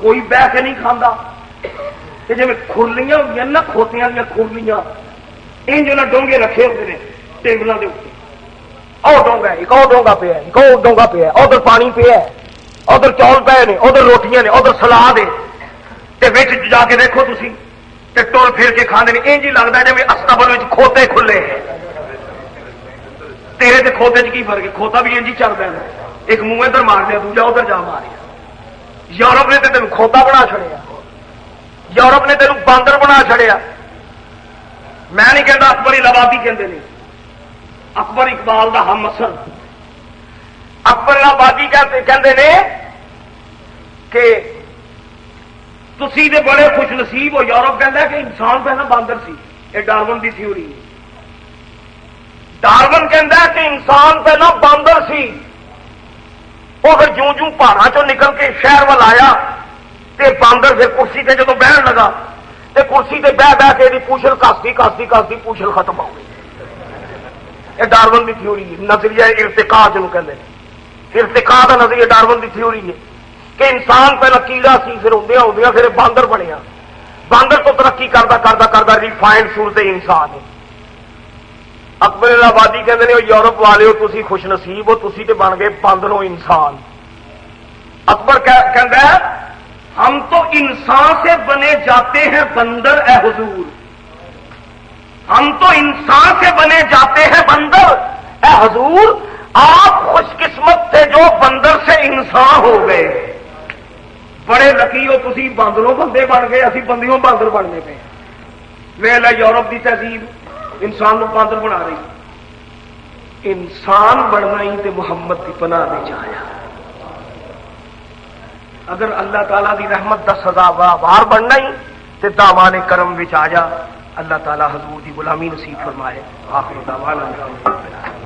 کوئی بہ کے نہیں کھاندا، کہ جی کھرلیاں ہوندیاں نا، کھوتیاں دیا کھرلیاں انج انہاں ڈونگے رکھے ہوتے ہیں ٹیبلوں کے اوپر، او ڈونگا ایک او ڈونگا پیا، ایک او ڈونگا پیا، ادھر پانی پیا، ادھر چول پے نے، ادھر روٹیاں نے، ادھر سلاد ہے، تے وچ جا کے دیکھو تسی تے ٹول پھر کے کھاندے نے، انج ہی لگدا ہے جویں استبل وچ کھوتے کھلے ہیں۔ تیرے تے کھوتے چ کی فرق ہے؟ کھوتا بھی انج ہی چلدا ہے، ایک منہ ادھر مار دیا دوجا ادھر جا ماریا۔ یورپ نے تے تینوں کھوتا بنا چھڑیا، یورپ نے تینوں باندر بنا چھڑیا۔ میں نہیں کہتا اکبر الہبادی کہندے نے، اکبر اقبال دا ہم اثر اکبر الہبادی کہندے نے کہ تسی دے بڑے خوش نصیب ہو۔ یورپ کہندا ہے کہ انسان پہلا باندر سی، یہ ڈارون دی تھیوری ہے۔ ڈارون کہندا ہے کہ انسان پہلا باندر سی، وہ پھر جوں جوں پہاڑاں چوں نکل کے شہر وال آیا تے باندر پھر کرسی تے جدوں بہن لگا تے کرسی تے بہ بہ کے پوچھل کاستی کاستی کاستی پوچھل ختم ہو گئی۔ یہ ڈارون کی تھیوری ہے، نظریہ ارتقاء جنوں کہندے ہیں۔ ارتقاء کا نظریہ ڈارون کی تھیوری ہے کہ انسان پہلا کیڑا سی، پھر ہوندیا پھر باندر بنیا، باندر تو ترقی کرتا کرتا کرتا ریفائنڈ صورت انسان ہے۔ اکبر آبادی کہتے ہیں یورپ والے ہو تسی خوش نصیب ہو، تسی تے بن گئے باندروں انسان۔ اکبر کہتا ہے ہم تو انسان سے بنے جاتے ہیں بندر اے حضور، ہم تو انسان سے بنے جاتے ہیں بندر اے حضور، آپ خوش قسمت تھے جو بندر سے انسان ہو گئے، بڑے لکی ہو تسی باندروں بندے بن گئے، اسی بندیوں باندر بننے پہ۔ ویلا یورپ کی تہذیب انسان کو باندر بنا رہی، انسان بننا ہی تے محمد کی پناہ میں آیا۔ اگر اللہ تعالیٰ دی رحمت دا سزاوار بننا ہی تے دامان کرم وچ آ جا، اللہ تعالیٰ حضور دی غلامی نصیب فرمائے۔ آخر دعوانا